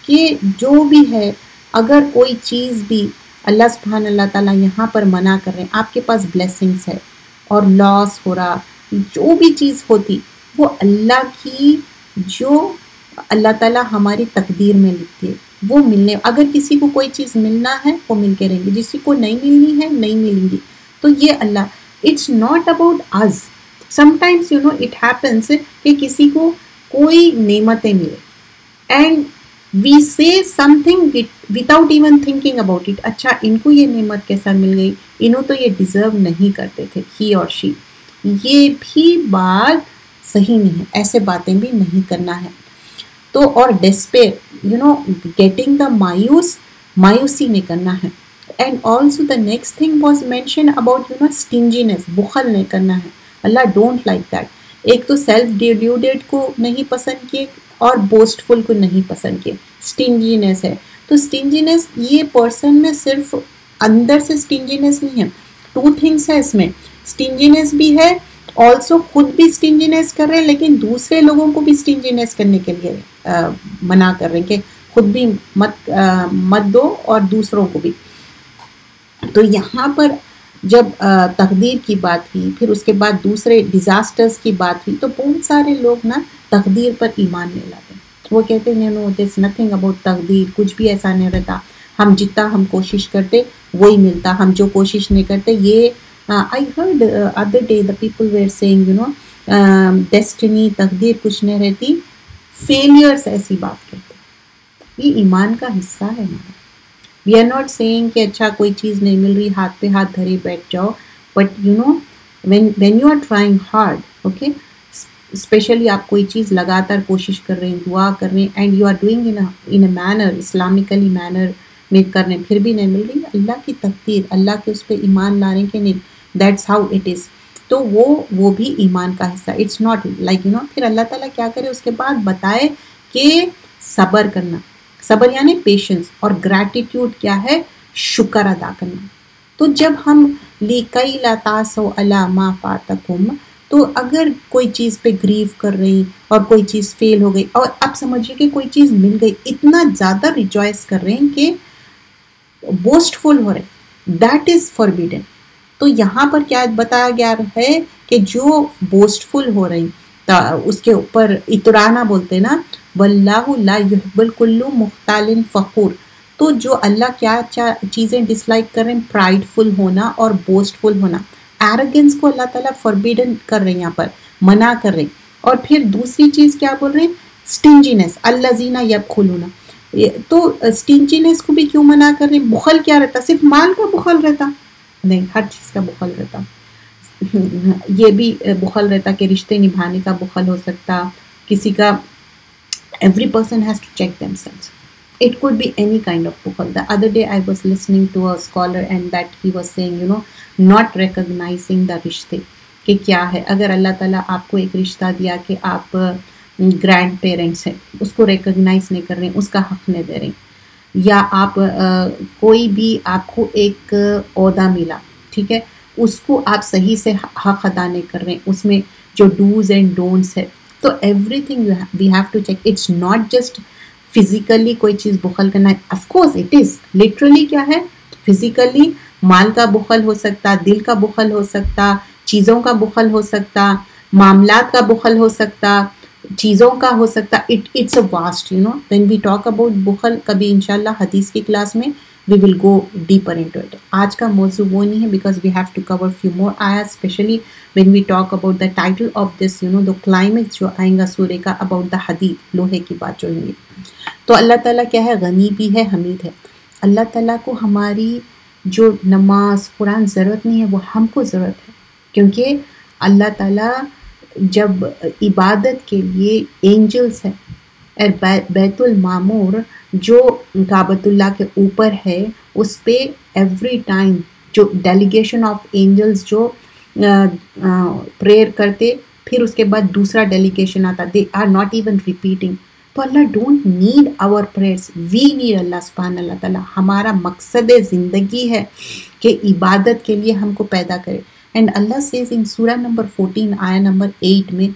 کہ جو بھی ہے, اگر کوئی چیز بھی اللہ سبحانہ اللہ تعالیٰ یہاں پر منع کر رہے ہیں, آپ کے پاس بلیسنگس ہے اور لاس ہو رہا, جو بھی چیز ہوتی وہ اللہ کی, جو اللہ تعالیٰ ہماری تقدیر میں لکھتی ہے وہ ملنے. اگر کسی کو کوئی چیز ملنا ہے وہ مل کے رہیں گی, کسی کو نہیں ملنی ہے نہیں ملیں گی. تو یہ Allah, it's not about us. Sometimes you know it happens کہ کسی کو کوئی نعمتیں ملے, and we say something without even thinking about it. اچھا ان کو یہ نعمت کیسا مل گئی, انہوں تو یہ ڈیزرو نہیں کرتے تھے, ہی اور شی. یہ بھی بات صحیح نہیں ہے, ایسے باتیں بھی نہیں کرنا ہے. تو اور ڈسپیر گیٹنگ دا مایوسی نہیں کرنا ہے. And also the next thing was mention about اسٹنجینس, بخل نہیں کرنا ہے. اللہ ڈونٹ لائک دیٹ. ایک تو سیلف ڈیلیوڈیڈ کو نہیں پسند کیے اور بوسٹفل کو نہیں پسند کیے. اسٹنجینس ہے تو اسٹنجینس یہ پرسن میں صرف اندر سے اسٹنجینس نہیں ہے, 2 تھنگس ہے اس میں. اسٹنجینس بھی ہے, آلسو خود بھی اسٹنجینس کر رہے ہیں, لیکن دوسرے لوگوں کو بھی اسٹنجینس کرنے کے لیے منع کر رہے ہیں کہ خود بھی مت دو اور دوسروں کو بھی. تو یہاں پر جب تقدیر کی بات ہوئی, پھر اس کے بعد دوسرے ڈیزاسٹرز کی بات ہوئی, تو بہت سارے لوگ نا تقدیر پر ایمان نہیں لاتے. وہ کہتے ہیں نو دس نتھنگ اباؤٹ تقدیر, کچھ بھی ایسا نہیں رہتا, ہم جتنا ہم کوشش کرتے وہی ملتا, ہم جو کوشش نہیں کرتے. یہ I heard other day the people were saying destiny, تقدیر کچھ نہیں رہتی, failures ایسی بات کرتے. یہ ایمان کا حصہ ہے ہمارا. We are not saying کہ اچھا کوئی چیز نہیں مل رہی ہاتھ پہ ہاتھ دھرے بیٹھ جاؤ, but when you are trying hard, okay, especially آپ کوئی چیز لگاتار کوشش کر رہے ہیں, دعا کر رہے ہیں, and you are doing in a manner, Islamically manner میں کر رہے ہیں, پھر بھی نہیں مل رہی, اللہ کی تقدیر, اللہ کے اس پہ ایمان لا رہے ہیں کہ نہیں, دیٹس ہاؤ اٹ از. تو وہ بھی ایمان کا حصہ. اٹس ناٹ لائک پھر اللہ تعالیٰ کیا کرے اس کے بعد بتائے کہ صبر کرنا, صبر یعنی پیشنس, اور گریٹیٹیوڈ کیا ہے, شکر ادا کرنا. تو جب ہم لِكَيْ لَا تَأْسَوْا عَلَىٰ مَا فَاتَكُمْ, تو اگر کوئی چیز پہ گریف کر رہے ہیں اور کوئی چیز فیل ہو گئی, اور اب سمجھیے کہ کوئی چیز مل گئی, اتنا زیادہ ریجوائس کر رہے ہیں کہ بوسٹ فل ہو رہے, دیٹ از فاربیڈن. تو یہاں پر کیا بتایا گیا ہے کہ جو بوسٹ فل ہو رہی اس کے اوپر اترانا بولتے نا, واللہ لا یحب کل مختال فخور. تو جو اللہ کیا چیزیں ڈس لائک کر رہے ہیں, پرائڈ فل ہونا اور بوسٹ فل ہونا, ایروگنس کو اللہ تعالیٰ فاربیڈن کر رہے ہیں, یہاں پر منع کر رہے ہیں. اور پھر دوسری چیز کیا بول رہے ہیں, اسٹنجینس, الذین یبخلون. تو اسٹنجینس کو بھی کیوں منع کر رہے ہیں؟ بخل کیا رہتا, صرف مال کا بخل رہتا نہیں, ہر چیز کا بخل رہتا. یہ بھی بخل رہتا کہ رشتے نبھانے کا بخل ہو سکتا کسی کا. Every person has to check themselves. It could be any kind of bukhal. The other day I was listening to a scholar and that he was saying, not recognizing the rishte. کہ کیا ہے, اگر اللہ تعالیٰ آپ کو ایک رشتہ دیا کہ آپ گرینڈ پیرنٹس ہیں, اس کو ریکگنائز نہیں کر رہے ہیں, اس کا حق نہیں دے رہے ہیں, یا آپ کوئی بھی آپ کو ایک عہدہ ملا, ٹھیک ہے, اس کو آپ صحیح سے حق ادا نہیں کر رہے ہیں, اس میں جو ڈوز اینڈ ڈونٹس ہے. تو everything we have to check. It's not just physically کوئی چیز بخل کرنا ہے. Of course it is literally کیا ہے, فزیکلی مال کا بخل ہو سکتا, دل کا بخل ہو سکتا, چیزوں کا بخل ہو سکتا, معاملات کا بخل ہو سکتا, چیزوں کا ہو سکتا. It's a vast when we talk about بخل, کبھی انشاءاللہ حدیث کی کلاس میں we will go deeper into it. آج کا موضوع وہ نہیں ہے because we have to cover few more ayahs, especially when we talk about the title of this, the climax جو آئیں گا سورے کا about the حدید, لوہے کی بات جو ہوگی. تو اللہ تعالیٰ کیا ہے, غنی بھی ہے, حمید ہے. اللہ تعالیٰ کو ہماری جو نماز قرآن ضرورت نہیں ہے, وہ ہم کو ضرورت ہے, کیونکہ اللہ تعالیٰ جب عبادت کے لیے اینجلس ہیں, بیت المعمور جو کعبۃ اللہ کے اوپر ہے, اس پہ ایوری ٹائم جو ڈیلیگیشن آف اینجلس جو پریئر کرتے, پھر اس کے بعد دوسرا ڈیلیگیشن آتا, they are not even repeating. تو Allah don't need our prayers, we need Allah سبحان اللہ تعالیٰ. ہمارا مقصد زندگی ہے کہ عبادت کے لیے ہم کو پیدا کرے. اینڈ اللہ سیز ان سورہ نمبر 14 آیا نمبر 8 میں,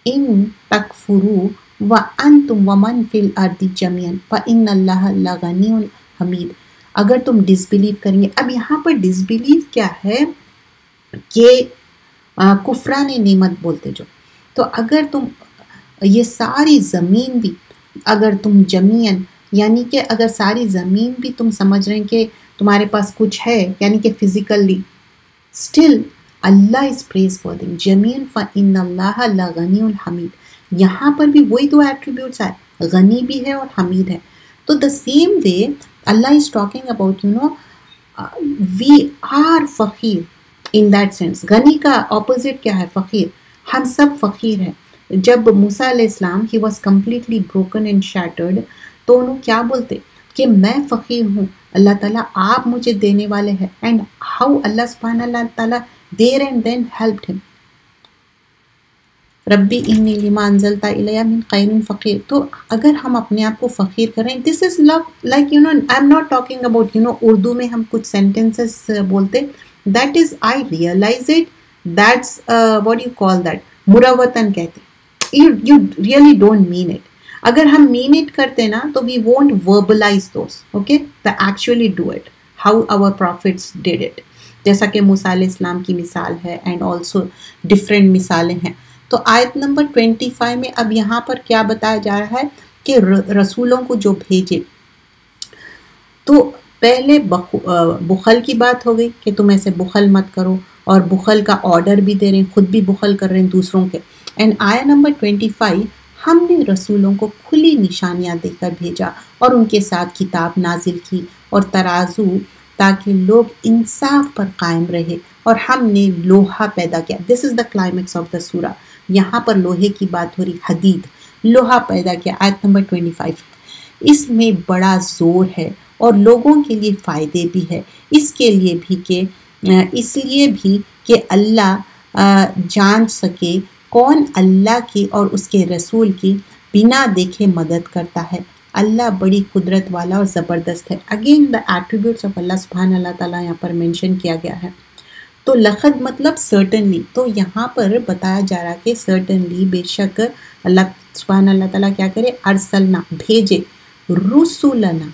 ان تکفروا وَأَنْتُمْ وَمَنْ فِي الْأَرْضِ جَمِيعًا فَإِنَّ اللَّهَ لَغَنِيٌّ حَمِيدٌ. اگر تم ڈس بلیو کریں گے, اب یہاں پر ڈس بلیو کیا ہے کہ کفران نعمت بولتے جو. تو اگر تم یہ ساری زمین بھی, اگر تم جمیعاً یعنی کہ اگر ساری زمین بھی تم سمجھ رہے ہیں کہ تمہارے پاس کچھ ہے, یعنی کہ فزیکلی, اسٹل اللہ از پریز وردی. جمیعاً فَإِنَّ اللَّهَ لَغَنِيٌّ حَمِيدٌ. یہاں پر بھی وہی دو ایٹریبیوٹس آئے, غنی بھی ہے اور حمید ہے. تو the same way Allah is talking about, we are فقیر in that sense. غنی کا opposite کیا ہے؟ فقیر. ہم سب فقیر ہیں. جب موسیٰ علیہ السلام he was completely broken and shattered, تو انہوں کیا بولتے کہ میں فقیر ہوں، اللہ تعالیٰ آپ مجھے دینے والے ہیں. اینڈ ہاؤ اللہ سبحانہ اللہ تعالیٰ دیر اینڈ دین ہیلپڈ ہم. ربی انی لما انزلت الی من خیر فقیر. تو اگر ہم اپنے آپ کو فقیر کریں، this is like I am not talking about Urdu میں ہم کچھ سینٹینسز بولتے، that is I realize it, that's what you call that, مروتاً کہتے. You really don't mean it. اگر ہم مین اٹ کرتے نا تو we won't verbalize those, okay, تو actually do it how our prophets did it. جیسا کہ موسیٰ علیہ السلام کی مثال ہے اینڈ آلسو ڈفرینٹ مثالیں ہیں. تو آیت نمبر 25 میں اب یہاں پر کیا بتایا جا رہا ہے کہ رسولوں کو جو بھیجے، تو پہلے بخل کی بات ہو گئی کہ تم ایسے بخل مت کرو، اور بخل کا آرڈر بھی دے رہے ہیں، خود بھی بخل کر رہے ہیں دوسروں کے. اینڈ آیت نمبر 25 ہم نے رسولوں کو کھلی نشانیاں دے کر بھیجا اور ان کے ساتھ کتاب نازل کی اور ترازو، تاکہ لوگ انصاف پر قائم رہے، اور ہم نے لوہا پیدا کیا. دس از دا کلائمیکس آف دا سورہ. یہاں پر لوہے کی بات ہو رہی، حدید، لوہا پیدا کیا. آیت نمبر 25 اس میں بڑا زور ہے اور لوگوں کے لیے فائدے بھی ہے، اس لیے بھی کہ اللہ جان سکے کون اللہ کی اور اس کے رسول کی بنا دیکھے مدد کرتا ہے. اللہ بڑی قدرت والا اور زبردست ہے. اگین دا ایٹریبیوٹس آف اللہ سبحانہ اللہ تعالیٰ یہاں پر مینشن کیا گیا ہے. تو لقد مطلب سرٹنلی، تو یہاں پر بتایا جا رہا کہ سرٹنلی بے شک اللہ سبحانہ اللہ تعالیٰ کیا کرے، ارسلنا بھیجے، رسولنا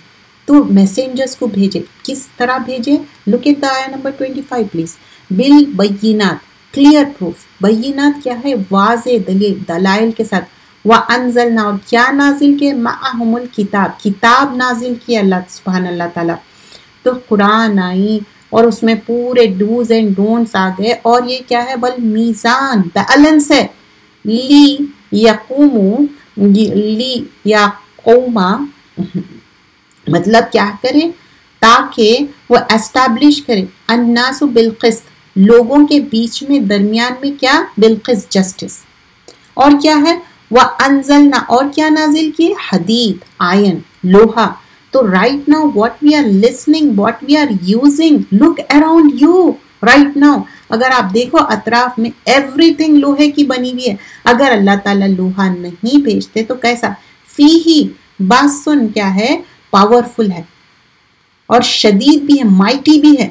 تو میسنجرز کو بھیجے. کس طرح بھیجے؟ لک ایٹ دا آیت نمبر 25 پلیز. بالبینات، کلیئر پروف. بینات کیا ہے؟ واضح دلیل، دلائل کے ساتھ. وَأَنزَلْنَا، اور کیا نازل کیے؟ مَعَهُمُ الْكِتاب، کتاب نازل کی اللہ سبحانہ اللہ تعالیٰ. تو قرآن آئی اور اس میں پورے ڈوز اینڈ ڈونٹس آ گئے، اور یہ کیا ہے؟ والمیزان، بیلنس ہے. لیقوما مطلب کیا کرے؟ تاکہ وہ اسٹیبلش کرے، الناس بالقسط، لوگوں کے بیچ میں درمیان میں کیا؟ بالقسط، جسٹس. اور کیا ہے؟ وَأَنزَلْنَا، اور کیا نازل کی؟ حدید، آئرن، لوہا. تو right now what we are listening, what we are using, look around you right now. اگر آپ دیکھو اطراف میں ایوری تھنگ لوہے کی بنی ہوئی ہے. اگر اللہ تعالیٰ لوہا نہیں بھیجتے تو کیسا؟ فیہی باسن، کیا ہے؟ پاورفل ہے اور شدید بھی ہے، مائٹی بھی ہے.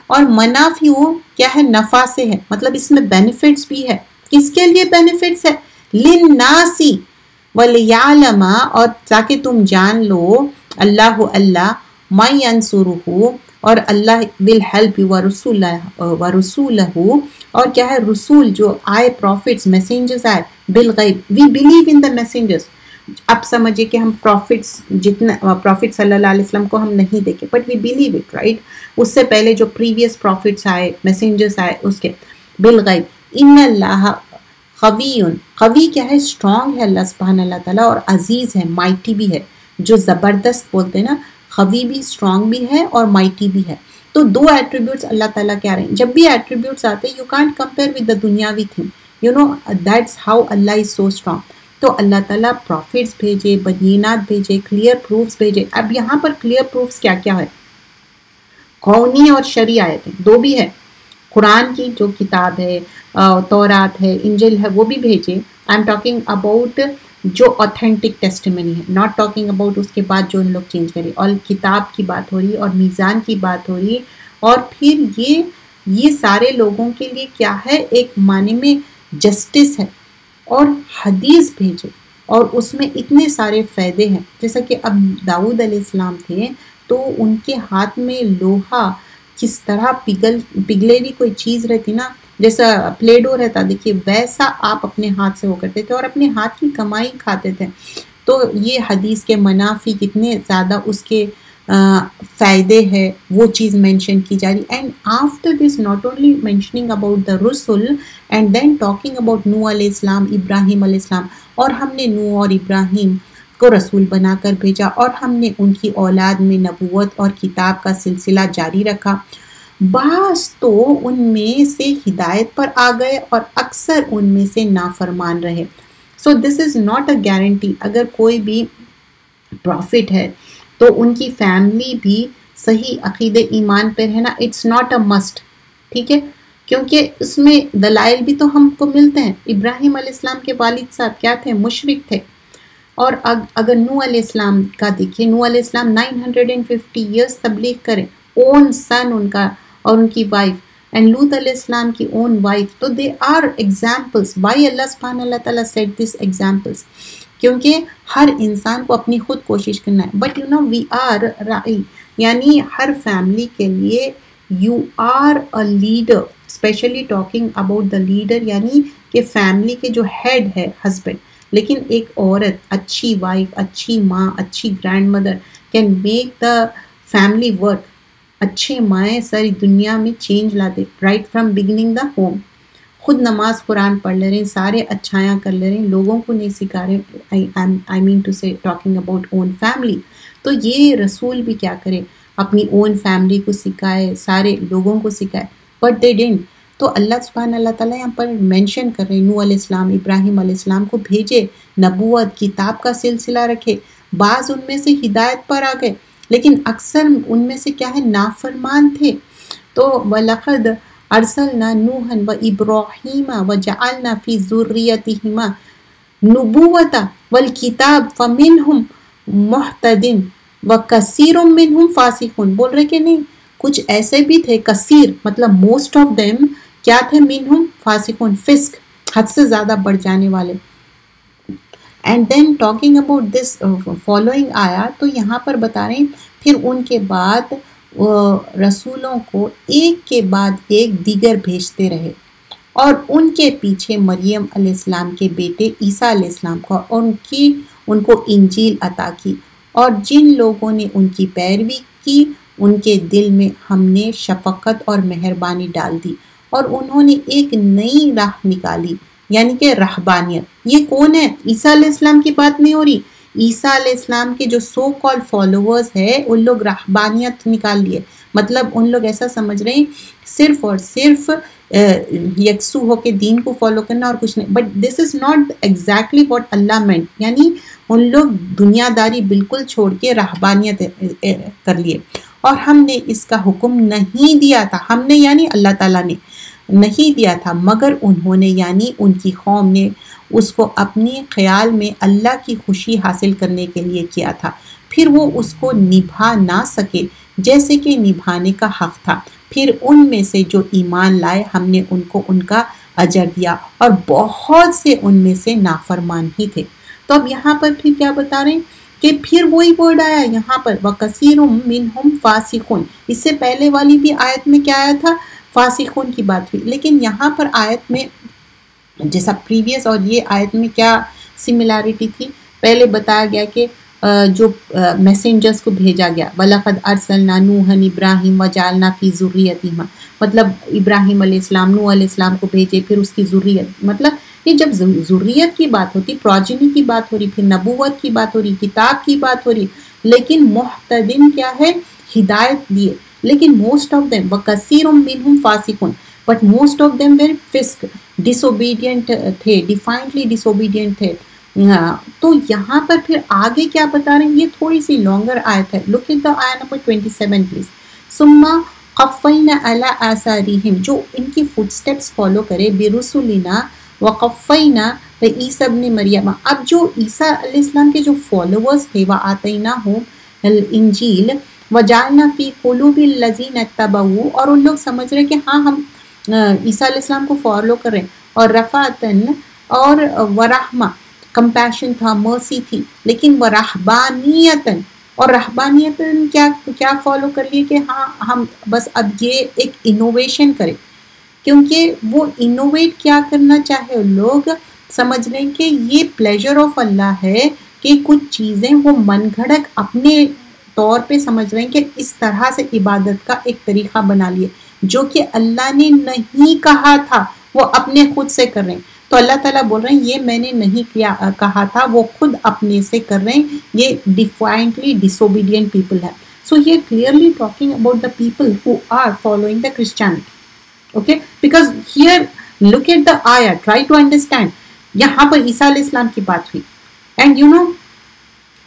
اور منافی وہ کیا ہے؟ نفع سے ہے، مطلب اس میں بینیفٹس بھی ہے. کس کے لیے بینیفٹس ہے؟ للناسی ولیعلم، اور تاکہ تم جان لو اللہ من ینصرہ، اور اللہ will help you ورسولہ، اور کیا ہے؟ رسول جو آئے، پروفٹس، میسنجرز آئے، بالغیب. We believe in the messengers. اب سمجھے کہ ہم پروفٹس، جتنا پروفٹ صلی اللہ علیہ وسلم کو ہم نہیں دیکھے، but we believe it, right. اس سے پہلے جو پریویس پروفٹس آئے، میسنجرز آئے، اس کے بالغیب. ان اللہ قوی، قوی کیا ہے؟ اسٹرانگ ہے اللہ سبحانہ اللہ تعالیٰ، اور عزیز ہے، مائٹی بھی ہے. جو زبردست بولتے ہیں نا، قوی بھی، اسٹرانگ بھی ہے اور مائٹی بھی ہے. تو دو ایٹریبیوٹس اللہ تعالیٰ کے آ رہے ہیں. جب بھی ایٹریبیوٹس آتے ہیں، you can't compare with the دنیاوی thing, that's how Allah is so strong. تو اللہ تعالیٰ پروفٹس بھیجے، بینات بھیجے، کلیئر پروفس بھیجے. اب یہاں پر کلیئر پروفس کیا کیا ہے؟ قونی اور شرعی آیتیں دو بھی ہے. قرآن کی جو کتاب ہے، تورات ہے، انجیل ہے، وہ بھی بھیجے. آئی ایم ٹاکنگ اباؤٹ جو اوتھینٹک ٹیسٹیمنی ہے، ناٹ ٹاکنگ اباؤٹ اس کے بعد جو ان لوگ چینج کریں. اور کتاب کی بات ہو رہی، اور میزان کی بات ہو رہی. اور پھر یہ سارے لوگوں کے لیے کیا ہے؟ ایک معنی میں جسٹس ہے. اور حدیث بھیجے، اور اس میں اتنے سارے فائدے ہیں. جیسا کہ اب داؤد علیہ السلام تھے، تو ان کے ہاتھ میں لوہا کس طرح پگھلے ہوئی کوئی چیز رہتی نا، جیسا پلیڈو رہتا، دیکھیے ویسا آپ اپنے ہاتھ سے وہ کرتے تھے اور اپنے ہاتھ کی کمائی کھاتے تھے. تو یہ حدیث کے منافی کتنے زیادہ اس کے فائدے ہے، وہ چیز مینشن کی جا رہی. And after this not only mentioning about the رسول اینڈ دین ٹاکنگ اباؤٹ نوح علیہ السلام، ابراہیم علیہ السلام. اور ہم نے نوح اور ابراہیم کو رسول بنا کر بھیجا اور ہم نے ان کی اولاد میں نبوت اور کتاب کا سلسلہ جاری رکھا. بعض تو ان میں سے ہدایت پر آ گئے اور اکثر ان میں سے نافرمان رہے. سو دس از ناٹ اے گارنٹی. اگر کوئی بھی پروفٹ ہے تو ان کی فیملی بھی صحیح عقید ایمان پر ہے نا، اٹس ناٹ اے مسٹ. ٹھیک ہے، کیونکہ اس میں دلائل بھی تو ہم کو ملتے ہیں. ابراہیم علیہ السلام کے والد صاحب کیا تھے؟ مشرک تھے. اور اگر نوح علیہ السلام کا دیکھیے، نوح علیہ السلام 950 ایئرس تبلیغ کریں، اون سن ان کا اور ان کی وائف، اینڈ لوط علیہ السلام کی اون وائف. تو دے آر ایگزامپلس. وائی اللہ سبحانہ اللہ تعالیٰ سیٹ دس ایگزامپلس؟ کیونکہ ہر انسان کو اپنی خود کوشش کرنا ہے. But you know we are رائی، یعنی ہر فیملی کے لیے you are a leader, especially talking about the leader, یعنی کہ فیملی کے جو ہیڈ ہے ہسبینڈ. لیکن ایک عورت، اچھی وائف، اچھی ماں، اچھی grand mother can make the family work. اچھے مائیں ساری دنیا میں change law they, right from beginning the home. خود نماز قرآن پڑھ لے رہے ہیں، سارے اچھایاں کر لے رہے ہیں، لوگوں کو نہیں سکھا رہے. آئی مین ٹو سے ٹاکنگ اباؤٹ اون فیملی. تو یہ رسول بھی کیا کرے، اپنی اون فیملی کو سکھائے، سارے لوگوں کو سکھائے. But they didn't. تو اللہ سبحانہ اللہ تعالیٰ یہاں پر مینشن کر رہے ہیں، نوح علیہ السلام، ابراہیم علیہ السلام کو بھیجے، نبوت کتاب کا سلسلہ رکھے. بعض ان میں سے ہدایت پر آ گئے، لیکن اکثر ان میں سے کیا ہے، نافرمان تھے. تو وَلَقَدْ أَرْسَلْنَا نُوحًا وَإِبْرَاهِيمَ وَجَعَلْنَا فِي ذُرِّيَّتِهِمَا النُّبُوَّةَ وَالْكِتَابَ فَمِنْهُمْ مُهْتَدٍ وَكَثِيرٌ مِّنْهُمْ فَاسِقُونَ. بول رہے کہ نہیں، کچھ ایسے بھی تھے، کثیر مطلب موسٹ آف دیم کیا تھے، منہم فاسقون، فسق، حد سے زیادہ بڑھ جانے والے. And then talking about this following آیا، تو یہاں پر بتا رہے ہیں پھر ان کے بعد رسولوں کو ایک کے بعد ایک دیگر بھیجتے رہے، اور ان کے پیچھے مریم علیہ السلام کے بیٹے عیسیٰ علیہ السلام کو ان کو انجیل عطا کی. اور جن لوگوں نے ان کی پیروی کی ان کے دل میں ہم نے شفقت اور مہربانی ڈال دی، اور انہوں نے ایک نئی راہ نکالی، یعنی کہ رہبانیت. یہ کون ہے؟ عیسیٰ علیہ السلام کی بات نہیں ہو رہی. عیسیٰ علیہ السلام کے جو سو کال فالوورز ہیں ان لوگ رہبانیت نکال لیے. مطلب ان لوگ ایسا سمجھ رہے ہیں صرف اور صرف یکسو ہو کے دین کو فالو کرنا اور کچھ نہیں. But this is not exactly what Allah meant. یعنی ان لوگ دنیا داری بالکل چھوڑ کے رہبانیت کر لیے. اور ہم نے اس کا حکم نہیں دیا تھا، ہم نے یعنی اللہ تعالیٰ نے نہیں دیا تھا، مگر انہوں نے یعنی ان کی قوم نے اس کو اپنے خیال میں اللہ کی خوشی حاصل کرنے کے لیے کیا تھا. پھر وہ اس کو نبھا نہ سکے جیسے کہ نبھانے کا حق تھا. پھر ان میں سے جو ایمان لائے ہم نے ان کو ان کا اجر دیا، اور بہت سے ان میں سے نافرمان ہی تھے. تو اب یہاں پر پھر کیا بتا رہے ہیں کہ پھر وہی ورڈ آیا یہاں پر وَكَثِيرٌ مِّنْهُمْ فَاسِقُونَ. اس سے پہلے والی بھی آیت میں کیا آیا تھا؟ فاسقون کی بات ہوئی. لیکن یہاں پر آیت میں جیسا پریویس اور یہ آیت میں کیا سملیرٹی تھی؟ پہلے بتایا گیا کہ جو میسنجرز کو بھیجا گیا، وَلَقَدْ أَرْسَلْنَا نُوحًا إِبْرَاهِيمَ وَجَعَلْنَا فِي ذُرِّيَّتِهِمَا. مطلب ابراہیم علیہ السلام، نوح علیہ السلام کو بھیجے، پھر اس کی ذریت. مطلب یہ جب ذریت کی بات ہوتی، پروجنی کی بات ہو رہی، پھر نبوت کی بات ہو رہی، کتاب کی بات ہو رہی. لیکن محتدین کیا ہے؟ ہدایت دیے. لیکن موسٹ آف دیم وَكَثِيرٌ مِّنْهُمْ فَاسِقُونَ، but most of them very فسق، ڈس اوبیڈینٹ تھے، ڈیفائنٹلی ڈس اوبیڈینٹ تھے. تو یہاں پر پھر آگے کیا بتا رہے ہیں، یہ تھوڑی سی لانگر آیت ہے. لک ایٹ دا آیت نمبر 27 پلیز. ثم قفینا علی آثارہم، جو ان کی فٹ سٹیپس فالو کرے، برسلنا وقفینا عیسیٰ ابن مریم. اب جو عیسیٰ علیہ السلام کے جو فالوورز تھے، وآتیناہم الانجیل وجعلنا فی قلوب الذین اتبعوا، اور ان لوگ سمجھ رہے کہ ہاں ہم عیسیٰ علیہ السلام کو فالو کر رہے ہیں، اور رفعتن اور ورحمہ، کمپیشن تھا، مرسی تھی. لیکن ورہبانیتن، اور رہبانیتن کیا فالو کر لیے کہ ہاں ہم بس اب یہ ایک انوویشن کریں. کیونکہ وہ انوویٹ کیا کرنا چاہے، لوگ سمجھ لیں کہ یہ پلیجر آف اللہ ہے کہ کچھ چیزیں وہ من گھڑت اپنے طور پہ سمجھ رہے ہیں کہ اس طرح سے عبادت کا ایک طریقہ بنا لیے، جو کہ اللہ نے نہیں کہا تھا، وہ اپنے خود سے کر رہے ہیں. تو اللہ تعالیٰ بول رہے ہیں یہ میں نے نہیں کہا تھا، وہ خود اپنے سے کر رہے ہیں، یہ ڈیفائنٹلی ڈسوبیڈینٹ پیپل ہے. So here clearly talking about the people who are following the Christianity. Okay, because here look at the ayah, try to understand. یہاں پر عیسیٰ علیہ السلام کی بات ہوئی and you know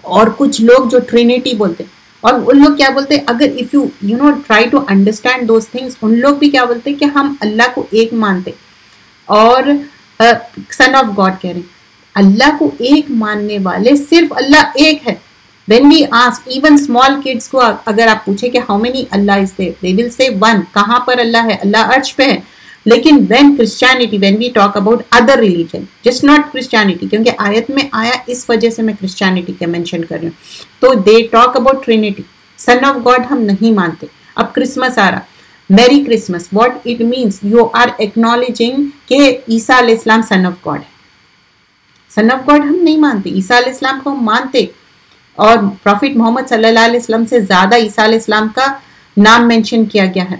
اور کچھ لوگ جو ٹرینیٹی بولتے اور ان لوگ کیا بولتے اگر if you know try to understand those things، ان لوگ بھی کیا بولتے کہ ہم اللہ کو ایک مانتے اور سن آف گاڈ کہہ رہے ہیں. اللہ کو ایک ماننے والے صرف اللہ ایک ہے. When we ask even small kids کو اگر آپ پوچھیں کہ how many Allah is there, they will say one. کہاں پر اللہ ہے؟ اللہ عرش پہ ہے. لیکن when Christianity, when we talk about other religion, just not Christianity، کیونکہ آیت میں آیا اس وجہ سے میں Christianity کے mention کر رہی ہوں، تو they talk about Trinity. Son of God ہم نہیں مانتے. اب کرسمس آ رہا، میری Christmas, what it means you are acknowledging کہ عیسیٰ علیہ السلام son of God ہے. son of God ہم نہیں مانتے، عیسیٰ علیہ السلام کو ہم مانتے، اور پروفٹ محمد صلی اللہ علیہ وسلم سے زیادہ عیسیٰ علیہ السلام کا نام مینشن کیا گیا ہے.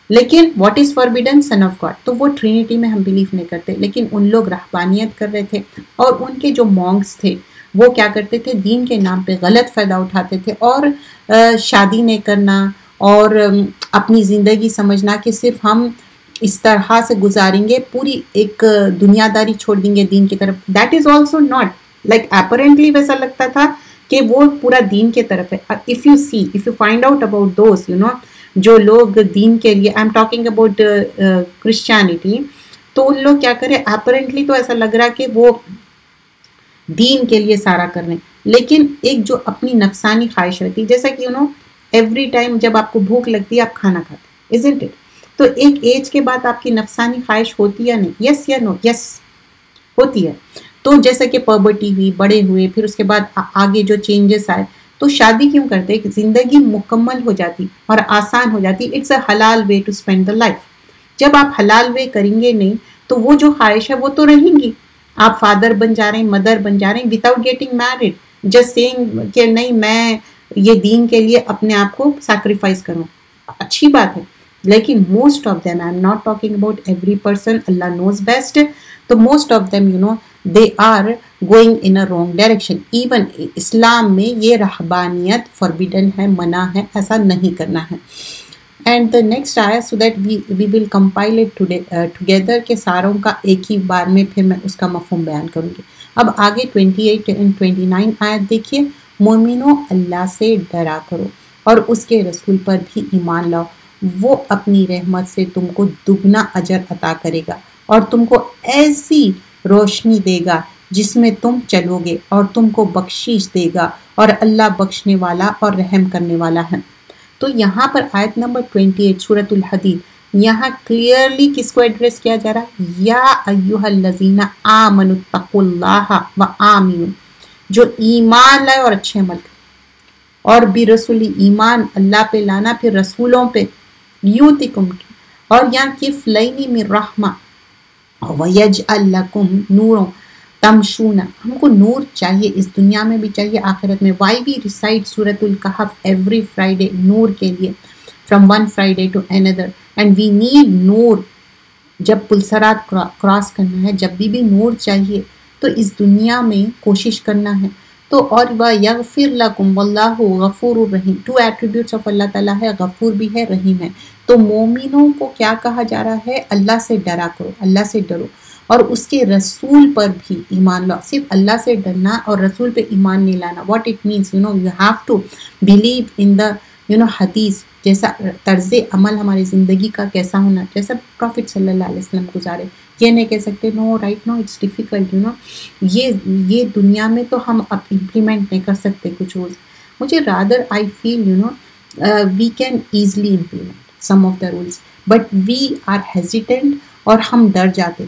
لیکن what is forbidden? Son of God. تو وہ ٹرینیٹی میں ہم بلیو نہیں کرتے. لیکن ان لوگ رہبانیت کر رہے تھے اور ان کے جو مونگس تھے وہ کیا کرتے تھے؟ دین کے نام پہ غلط فائدہ اٹھاتے تھے اور شادی نہیں کرنا اور اپنی زندگی سمجھنا کہ صرف ہم اس طرح سے گزاریں گے، پوری ایک دنیا داری چھوڑ دیں گے دین کی طرف. That is also not like apparently ویسا لگتا تھا کہ وہ پورا دین کے طرف ہے. if you find out about those جو لوگ دین کے لیے I'm talking about Christianity، تو ان لوگ کیا کرے اپیرنٹلی تو ایسا لگ رہا کہ وہ دین کے لیے سارا کر رہے ہیں، لیکن ایک جو اپنی نفسانی خواہش رہتی، جیسا کہ ایوری ٹائم جب آپ کو بھوک لگتی ہے آپ کھانا کھاتے، isn't it؟ تو ایک ایج کے بعد آپ کی نفسانی خواہش ہوتی یا نہیں؟ یس یا نو؟ یس ہوتی ہے. تو جیسا کہ پربرٹی ہوئی، بڑے ہوئے، پھر اس کے بعد آگے جو چینجز آئے، تو شادی کیوں کرتے؟ زندگی مکمل ہو جاتی اور آسان ہو جاتی. اٹس اے حلال way to spend the life. جب آپ حلال وے کریں گے نہیں تو وہ جو خواہش ہے وہ تو رہیں گی. آپ فادر بن جا رہے ہیں، مدر بن جا رہے ہیں without getting married, just seeing کہ نہیں میں یہ دین کے لیے اپنے آپ کو سیکریفائس کروں. اچھی بات ہے، لیکن most of them, I am not talking about every person, Allah knows best, تو most of them they are going in a wrong direction. Even Islam میں یہ رہبانیت forbidden ہے، منع ہے، ایسا نہیں کرنا ہے. And the next ayah so that we will compile it together کہ ساروں کا ایک ہی بار میں پھر میں اس کا مفہوم بیان کروں گی. اب آگے 28 and 29 آیت دیکھیے. مومنوں اللہ سے ڈرا کرو اور اس کے رسول پر بھی ایمان لاؤ، وہ اپنی رحمت سے تم کو دگنا اجر عطا کرے گا اور تم کو ایسی روشنی دے گا جس میں تم چلو گے اور تم کو بخشش دے گا، اور اللہ بخشنے والا اور رحم کرنے والا ہے. تو یہاں پر آیت نمبر 28 سورۃ الحدید، یہاں کلیئرلی کس کو ایڈریس کیا جا رہا ہے؟ یا ایھا الذین آمنوا اتقوا اللہ وآمنوا، جو ایمان لائے اور اچھے عمل کرے، اور برسول ایمان اللہ پہ لانا، پھر رسولوں پہ، یؤتکم، اور یہاں کفلین من رحمہ، وَيَجْعَلْ لَكُمْ نُورًا تَمْشُونَ، ہم کو نور چاہیے، اس دنیا میں بھی چاہیے، آخرت میں. Why we recite سورۃ الکہف every Friday؟ نور کے لیے، from one Friday to another. And we need نور. جب پلسرات کراس کرنا ہے، جب بھی نور چاہیے، تو اس دنیا میں کوشش کرنا ہے. تو اور وَيَغْفِرْ لَكُمْ وَاللَّهُ غَفُورٌ رَحِيمٌ، 2 ایٹریبیوٹس آف اللہ تعالیٰ ہے، غفور بھی ہے، رحیم ہے. تو مومنوں کو کیا کہا جا رہا ہے؟ اللہ سے ڈرا کرو، اللہ سے ڈرو اور اس کے رسول پر بھی ایمان لاؤ. صرف اللہ سے ڈرنا اور رسول پہ ایمان نہیں لانا. What it means, you have to believe in the حدیث، جیسا طرز عمل ہماری زندگی کا کیسا ہونا، جیسا پروفٹ صلی اللہ علیہ وسلم گزارے. یہ نہیں کہہ سکتے نو رائٹ نو اٹس ڈیفیکلٹ، یہ دنیا میں تو ہم اب امپلیمنٹ نہیں کر سکتے کچھ رولز. مجھے rather I feel we can easily implement some of the rules but we are hesitant اور ہم ڈر جاتے.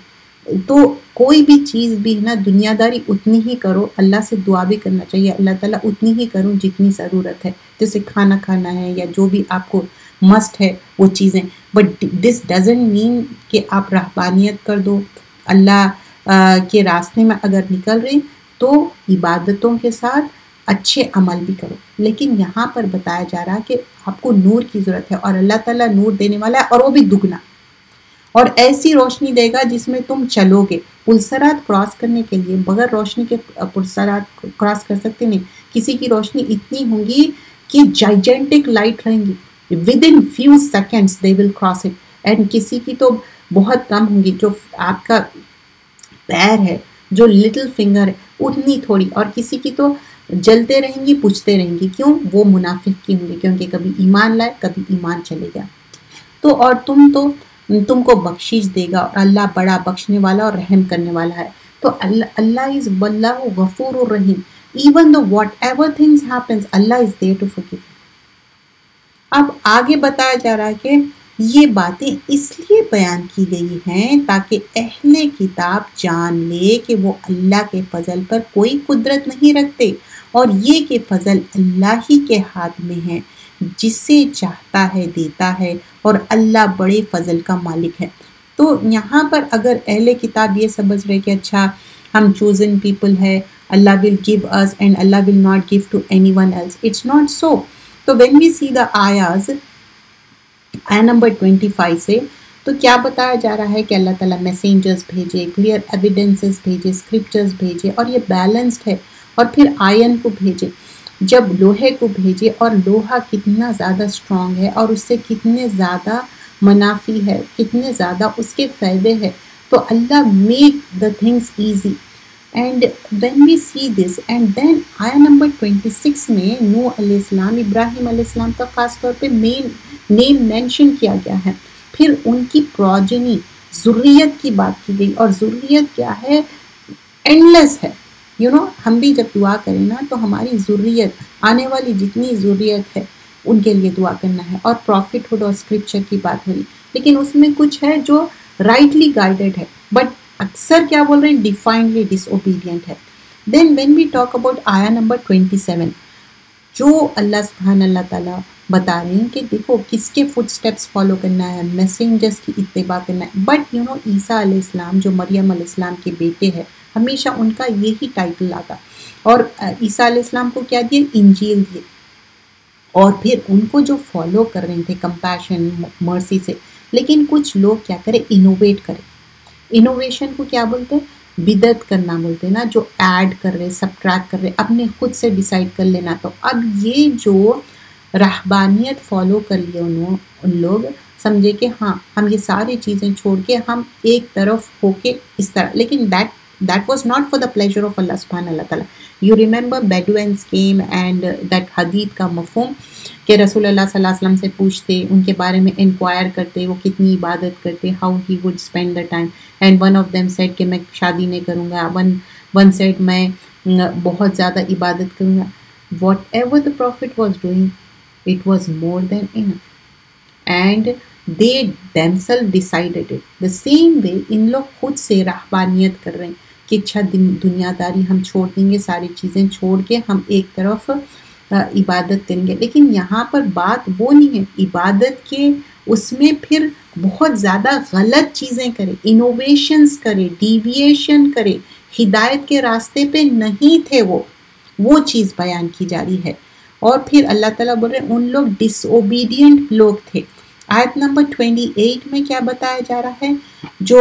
تو کوئی بھی چیز بھی نا دنیا داری اتنی ہی کرو، اللہ سے دعا بھی کرنا چاہیے، اللہ تعالیٰ اتنی ہی کروں جتنی ضرورت ہے، جیسے کھانا کھانا ہے یا جو بھی آپ کو مسٹ ہے وہ چیزیں. بٹ دس ڈزنٹ مین کہ آپ رہبانیت کر دو. اللہ کے راستے میں اگر نکل رہے تو عبادتوں کے ساتھ اچھے عمل بھی کرو. لیکن یہاں پر بتایا جا رہا کہ آپ کو نور کی ضرورت ہے اور اللہ تعالیٰ نور دینے والا ہے، اور وہ بھی دگنا، اور ایسی روشنی دے گا جس میں تم چلو گے. پلسرات کراس کرنے کے لیے بغیر روشنی کے پلسرات کراس کر سکتے نہیں. کسی کی روشنی اتنی ہوں گی کہ جائجنٹک لائٹ رہیں گی, with in few seconds they will cross it. And کسی کی تو بہت کم ہوں گی, جو آپ کا پیر ہے, جو لٹل فنگر ہے, اتنی تھوڑی. اور کسی کی تو جلتے رہیں گی, پوچھتے رہیں گی. کیوں؟ وہ منافق کی ہوں گی, کیونکہ کبھی ایمان لائے کبھی ایمان چلے گیا. تو اور تم کو بخشش دے گا, اور اللہ بڑا بخشنے والا اور رحم کرنے والا ہے. تو اللہ از واللہ غفور الرحیم. Even though whatever things happens, Allah is there to forgive. اب آگے بتایا جا رہا ہے کہ یہ باتیں اس لیے بیان کی گئی ہیں تاکہ اہل کتاب جان لے کہ وہ اللہ کے فضل پر کوئی قدرت نہیں رکھتے, اور یہ کہ فضل اللہ ہی کے ہاتھ میں ہے, جسے چاہتا ہے دیتا ہے, اور اللہ بڑے فضل کا مالک ہے. تو یہاں پر اگر اہل کتاب یہ سمجھ رہے کہ اچھا ہم چوزن پیپل ہے, اللہ will give us and Allah will not give to anyone else, it's not so. تو when we see the ayahs, آیا نمبر 25 سے تو کیا بتایا جا رہا ہے کہ اللہ تعالیٰ میسنجرز بھیجے, کلیئر ایویڈنسز بھیجے, اسکرپچرز بھیجے, اور یہ بیلنسڈ ہے. اور پھر آئن کو بھیجے, جب لوہے کو بھیجے, اور لوہا کتنا زیادہ اسٹرانگ ہے, اور اس سے کتنے زیادہ منافع ہے, کتنے زیادہ اس کے فائدے ہے. تو Allah make the things easy. And when we see this, and then آیا نمبر 26 میں نوح علیہ السلام, ابراہیم علیہ السلام کا خاص طور پہ نیم مینشن کیا گیا ہے. پھر ان کی پروجنی ذریت کی بات کی گئی, اور ذریت کیا ہے؟ اینڈلیس ہے. ہم بھی جب دعا کریں نا تو ہماری ذریت, آنے والی جتنی ذریت ہے ان کے لیے دعا کرنا ہے. اور پروفٹ ہوڈ اور اسکرپچر کی بات ہو رہی, لیکن اس میں کچھ ہے جو رائٹلی گائیڈڈ ہے, بٹ اکثر کیا بول رہے ہیں؟ ڈیفائنڈلی ڈس اوبیڈینٹ ہے. Then when we talk about آیا نمبر 27, جو اللہ سبحانہ اللہ تعالیٰ بتا رہے ہیں کہ دیکھو کس کے فٹ سٹیپس فالو کرنا ہے, میسنجرز کی اتباع کرنا ہے. بٹ عیسیٰ علیہ السلام جو مریم علیہ السلام کے بیٹے ہیں, ہمیشہ ان کا یہی ٹائٹل آتا. اور عیسیٰ علیہ السلام کو کیا دیے؟ انجیل دیے. اور پھر ان کو جو فالو کر رہے تھے کمپیشن, مرسی سے. لیکن کچھ لوگ کیا کرے؟ انوویٹ کرے. انوویشن کو کیا بولتے ہیں؟ بدعت کرنا بولتے ہیں نا, جو ایڈ کر رہے, سبٹریکٹ کر رہے, اپنے خود سے ڈیسائیڈ کر لینا. تو اب یہ جو رہبانیت فالو کر لیے ان لوگ, سمجھے کہ ہاں ہم یہ ساری چیزیں چھوڑ کے ہم ایک طرف ہو کے اس طرح. لیکن that was not for the pleasure of Allah subhanahu wa ta'ala. You remember Bedouins came and that hadith کا مفہوم کہ رسول اللہ صلی اللہ علیہ وسلم سے پوچھتے, ان کے بارے میں انکوائر کرتے, وہ کتنی عبادت کرتے, how he would spend the time. And one of them said کہ میں شادی نہیں کروں گا, one said میں بہت زیادہ عبادت کروں گا. Whatever the prophet was doing, it was more than enough. And they themselves decided it. The same way ان لوگ خود سے رہبانیت کر رہے ہیں کہ اچھا دنیا داری ہم چھوڑ دیں گے, ساری چیزیں چھوڑ کے ہم ایک طرف عبادت کریں گے. لیکن یہاں پر بات وہ نہیں ہے, عبادت کے اس میں پھر بہت زیادہ غلط چیزیں کرے, انوویشنز کرے, ڈیویشن کرے, ہدایت کے راستے پہ نہیں تھے وہ چیز بیان کی جا رہی ہے. اور پھر اللہ تعالیٰ بول رہے ان لوگ ڈس اوبیڈینٹ لوگ تھے. آیت نمبر 28 میں کیا بتایا جا رہا ہے؟ جو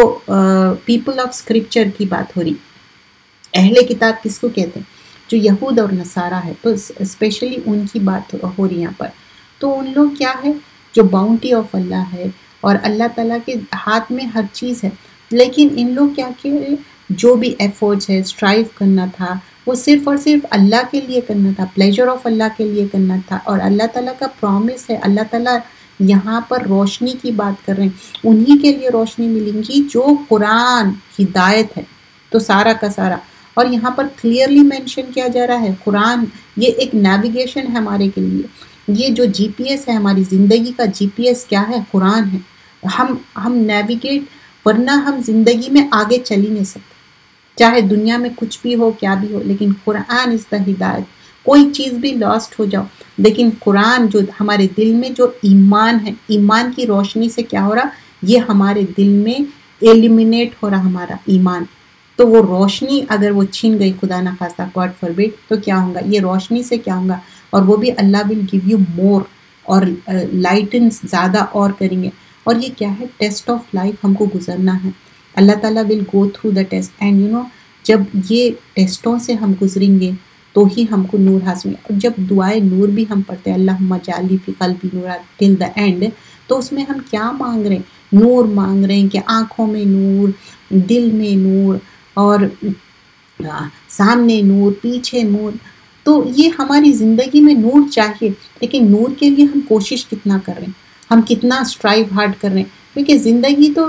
پیپل آف اسکرپچر کی بات ہو رہی. اہل کتاب کس کو کہتے ہیں؟ جو یہود اور نصارہ ہے, تو اسپیشلی ان کی بات ہو رہی یہاں پر. تو ان لوگ کیا ہے؟ جو باؤنٹی آف اللہ ہے, اور اللہ تعالیٰ کے ہاتھ میں ہر چیز ہے. لیکن ان لوگ کیا کہ جو بھی ایفورٹس ہے, اسٹرائیو کرنا تھا, وہ صرف اور صرف اللہ کے لیے کرنا تھا, پلیجر آف اللہ کے لیے کرنا تھا. اور اللہ تعالیٰ کا پرومس ہے, اللہ تعالیٰ یہاں پر روشنی کی بات کر رہے ہیں, انہی کے لیے روشنی ملیں گی جو قرآن ہدایت ہے. تو سارا کا سارا, اور یہاں پر کلیئرلی مینشن کیا جا رہا ہے قرآن یہ ایک نیویگیشن ہے ہمارے کے لیے. یہ جو جی پی ایس ہے ہماری زندگی کا, جی پی ایس کیا ہے؟ قرآن ہے. ہم نیویگیٹ, ورنہ ہم زندگی میں آگے چل ہی نہیں سکتے, چاہے دنیا میں کچھ بھی ہو, کیا بھی ہو. لیکن قرآن از دا ہدایت. کوئی چیز بھی لاسٹ ہو جاؤ, لیکن قرآن جو ہمارے دل میں جو ایمان ہے, ایمان کی روشنی سے کیا ہو رہا؟ یہ ہمارے دل میں ایلیمینیٹ ہو رہا ہمارا ایمان. تو وہ روشنی اگر وہ چھین گئی, خدا نہ خواستہ, گاڈ فاربڈ, تو کیا ہوگا؟ یہ روشنی سے کیا ہوگا؟ اور وہ بھی اللہ ول گیو یو مور, اور لائٹن زیادہ اور کریں گے. اور یہ کیا ہے؟ ٹیسٹ آف لائف ہم کو گزرنا ہے. اللہ تعالیٰ will go through the test and جب یہ ٹیسٹوں سے ہم گزریں گے تو ہی ہم کو نور حاصل ہے. اور جب دعائے نور بھی ہم پڑھتے ہیں اللہم اجعل فی قلبی نورا ٹل دا اینڈ، تو اس میں ہم کیا مانگ رہے ہیں؟ نور مانگ رہے ہیں کہ آنکھوں میں نور، دل میں نور، اور سامنے نور، پیچھے نور. تو یہ ہماری زندگی میں نور چاہیے، لیکن نور کے لیے ہم کوشش کتنا کر رہے ہیں، ہم کتنا اسٹرائیو ہارڈ کر رہے ہیں، کیونکہ زندگی تو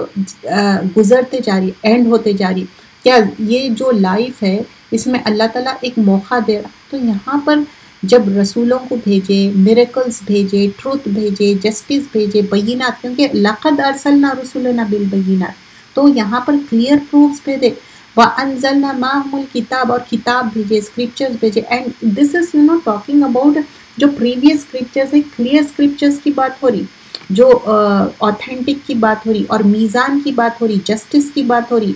گزرتے جا رہی ہے، اینڈ ہوتے جا رہی ہے. کیا یہ جو لائف ہے اس میں اللہ تعالیٰ ایک موقع دے رہا. تو یہاں پر جب رسولوں کو بھیجے، میریکلز بھیجے، ٹروتھ بھیجے، جسٹس بھیجے، بینات، کیونکہ لقد ارسلنا رسولنا بالبینات، تو یہاں پر کلیئر پروفس بھیجے. وَأَنزَلْنَا مَعَهُمُ الْكِتَابَ، اور کتاب بھیجے، اسکرپچرز بھیجے. And this is talking about جو پریویس اسکرپچرز ہے، کلیئر اسکرپچرز کی بات ہو رہی، جو آتھینٹک کی بات ہو رہی، اور میزان کی بات ہو رہی، جسٹس کی بات ہو رہی.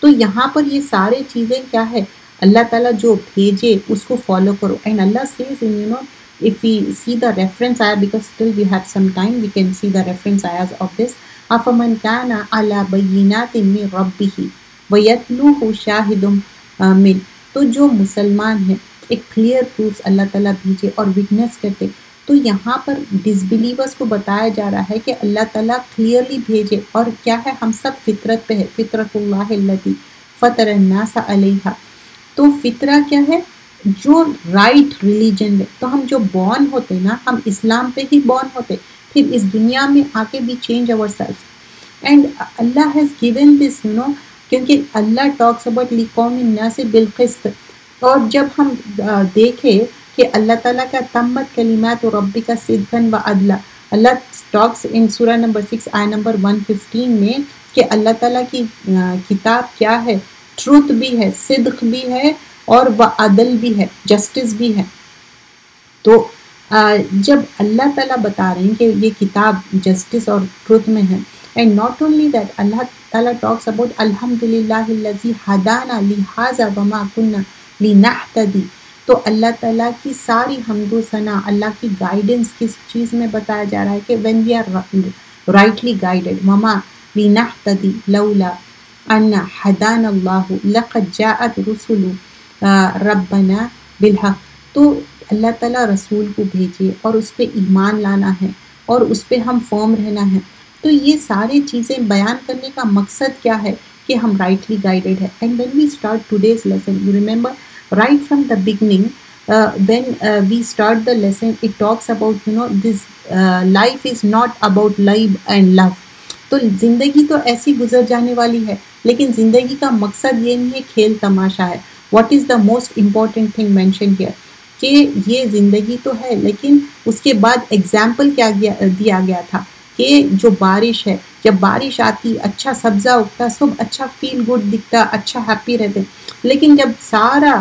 تو یہاں پر یہ سارے چیزیں کیا ہے، اللہ تعالیٰ جو بھیجے اس کو فالو کرو. And Allah says in if we see the reference ayah, because still we have some time, we can see the reference ayahs of this. أَفَمَنْ كَانَ عَلَى بَيِّنَاتٍ مِّن رَبِّهِ وَيَتْلُوهُ شَاهِدٌ مِّنْ. تو جو مسلمان ہیں ایک کلیئر پروف اللہ تعالیٰ بھیجے اور وٹنس کرتے، تو یہاں پر ڈس بلیورس کو بتایا جا رہا ہے کہ اللہ تعالیٰ کلیئرلی بھیجے. اور کیا ہے، ہم سب فطرت پہ ہے، فطرت اللہ التی فطر الناس علیہا. تو فطرہ کیا ہے، جو رائٹ ریلیجن ہے. تو ہم جو بورن ہوتے نا، ہم اسلام پہ ہی بورن ہوتے، پھر اس دنیا میں آ کے بھی change our self. And Allah has given this کیونکہ اللہ ٹاکس اباؤٹ لقوم الناس بالقسط. اور جب ہم دیکھیں کہ اللہ تعالیٰ کا تمت کلمات ربک صدقا وعدلا، اللہ ٹاکس ان سورہ نمبر 6 آیہ نمبر 115 میں کہ اللہ تعالیٰ کی کتاب کیا ہے، ٹروتھ بھی ہے، صدق بھی ہے، اور وعدل بھی ہے، جسٹس بھی ہے. تو جب اللہ تعالیٰ بتا رہے ہیں کہ یہ کتاب جسٹس اور ٹروتھ میں ہے. اینڈ ناٹ اونلی دیٹ، اللہ تعالیٰ ٹاکس اباؤٹ الحمدللہ الذی ہدانا لہذا وما کنا لنہتدی. تو اللہ تعالیٰ کی ساری حمد و ثنا، اللہ کی گائیڈنس کس چیز میں بتایا جا رہا ہے کہ when we are rightly guided، وما لنہتدی لولا ان ہدانا اللہ لقد جاءت رسل ربنا بالحق. تو اللہ تعالیٰ رسول کو بھیجے اور اس پہ ایمان لانا ہے اور اس پہ ہم فرم رہنا ہے. تو یہ ساری چیزیں بیان کرنے کا مقصد کیا ہے کہ ہم رائٹلی گائیڈڈ ہے. And when we start today's lesson, you remember right from the beginning, when we start the lesson, it talks about this life is not about life and love. تو زندگی تو ایسی گزر جانے والی ہے، لیکن زندگی کا مقصد یہ نہیں ہے کھیل تماشا ہے. what is the most important thing mentioned here، کہ یہ زندگی تو ہے، لیکن اس کے بعد ایگزامپل کیا دیا گیا تھا کہ جو بارش ہے، جب بارش آتی، اچھا سبزہ اگتا، سب اچھا فیل گڈ دکھتا، اچھا ہیپی رہتے. لیکن جب سارا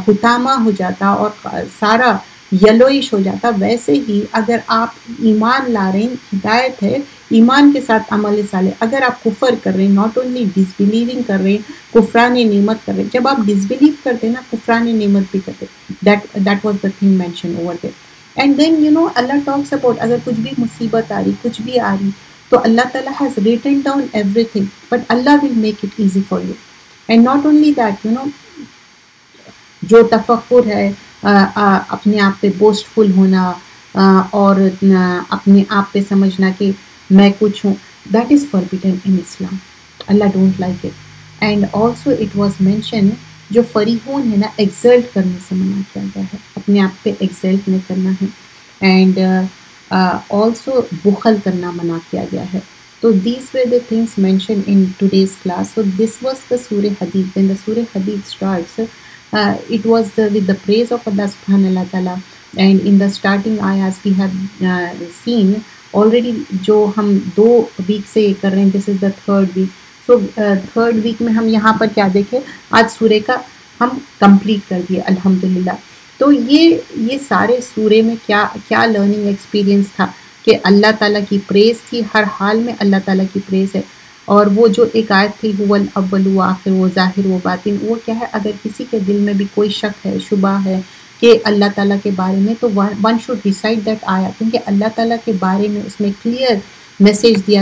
حتامہ ہو جاتا اور سارا یلوئش ہو جاتا، ویسے ہی اگر آپ ایمان لا رہے ہیں، ہدایت ہے ایمان کے ساتھ عمل صالح. اگر آپ کفر کر رہے ہیں، ناٹ اونلی ڈس بلیونگ کر رہے ہیں، کفران نعمت کر رہے ہیں. جب آپ ڈس بلیو کرتے ہیں نا، کفران نعمت بھی کرتے. That was the thing mention over there. And then اللہ ٹاکس اباؤٹ اگر کچھ بھی مصیبت آ رہی، کچھ بھی آ رہی، تو اللہ تعالیٰ has written down every thing, but Allah will make it easy for you. And not only that, جو تفکر ہے، اپنے آپ پہ بوسٹ فل ہونا اور اپنے آپ پہ سمجھنا کہ میں کچھ ہوں، that is forbidden in Islam. Allah don't like it. And also it was mention, جو فریحون ہے نا، ایگزلٹ کرنے سے منع کیا گیا ہے، اپنے آپ پہ ایگزلٹ نہیں کرنا ہے. اینڈ آلسو بخل کرنا منع کیا گیا ہے. So these were the things mentioned in today's class. So this was the Surah Hadid. When the Surah Hadid starts, it was with the praise of Allah subhanahu wa ta'ala. And in the starting ayahs we have seen already جو ہم 2 week سے کر رہے ہیں. This is the 3rd week. So 3rd week میں ہم یہاں پر کیا دیکھیں، آج سورہ کا ہم کمپلیٹ کر دیے الحمدللہ. تو یہ سارے سورے میں کیا لرننگ ایکسپیرینس تھا کہ اللہ تعالیٰ کی پریز تھی، ہر حال میں اللہ تعالیٰ کی پریز ہے. اور وہ جو ایک آیت تھی هو الاول وآخر و ظاہر و باطن، وہ کیا ہے، اگر کسی کے دل میں بھی کوئی شک ہے، شبہ ہے کہ اللہ تعالیٰ کے بارے میں، تو ون شوڈ ریسائٹ دیٹ آیا، کیونکہ اللہ تعالیٰ کے بارے میں اس میں کلیئر میسیج دیا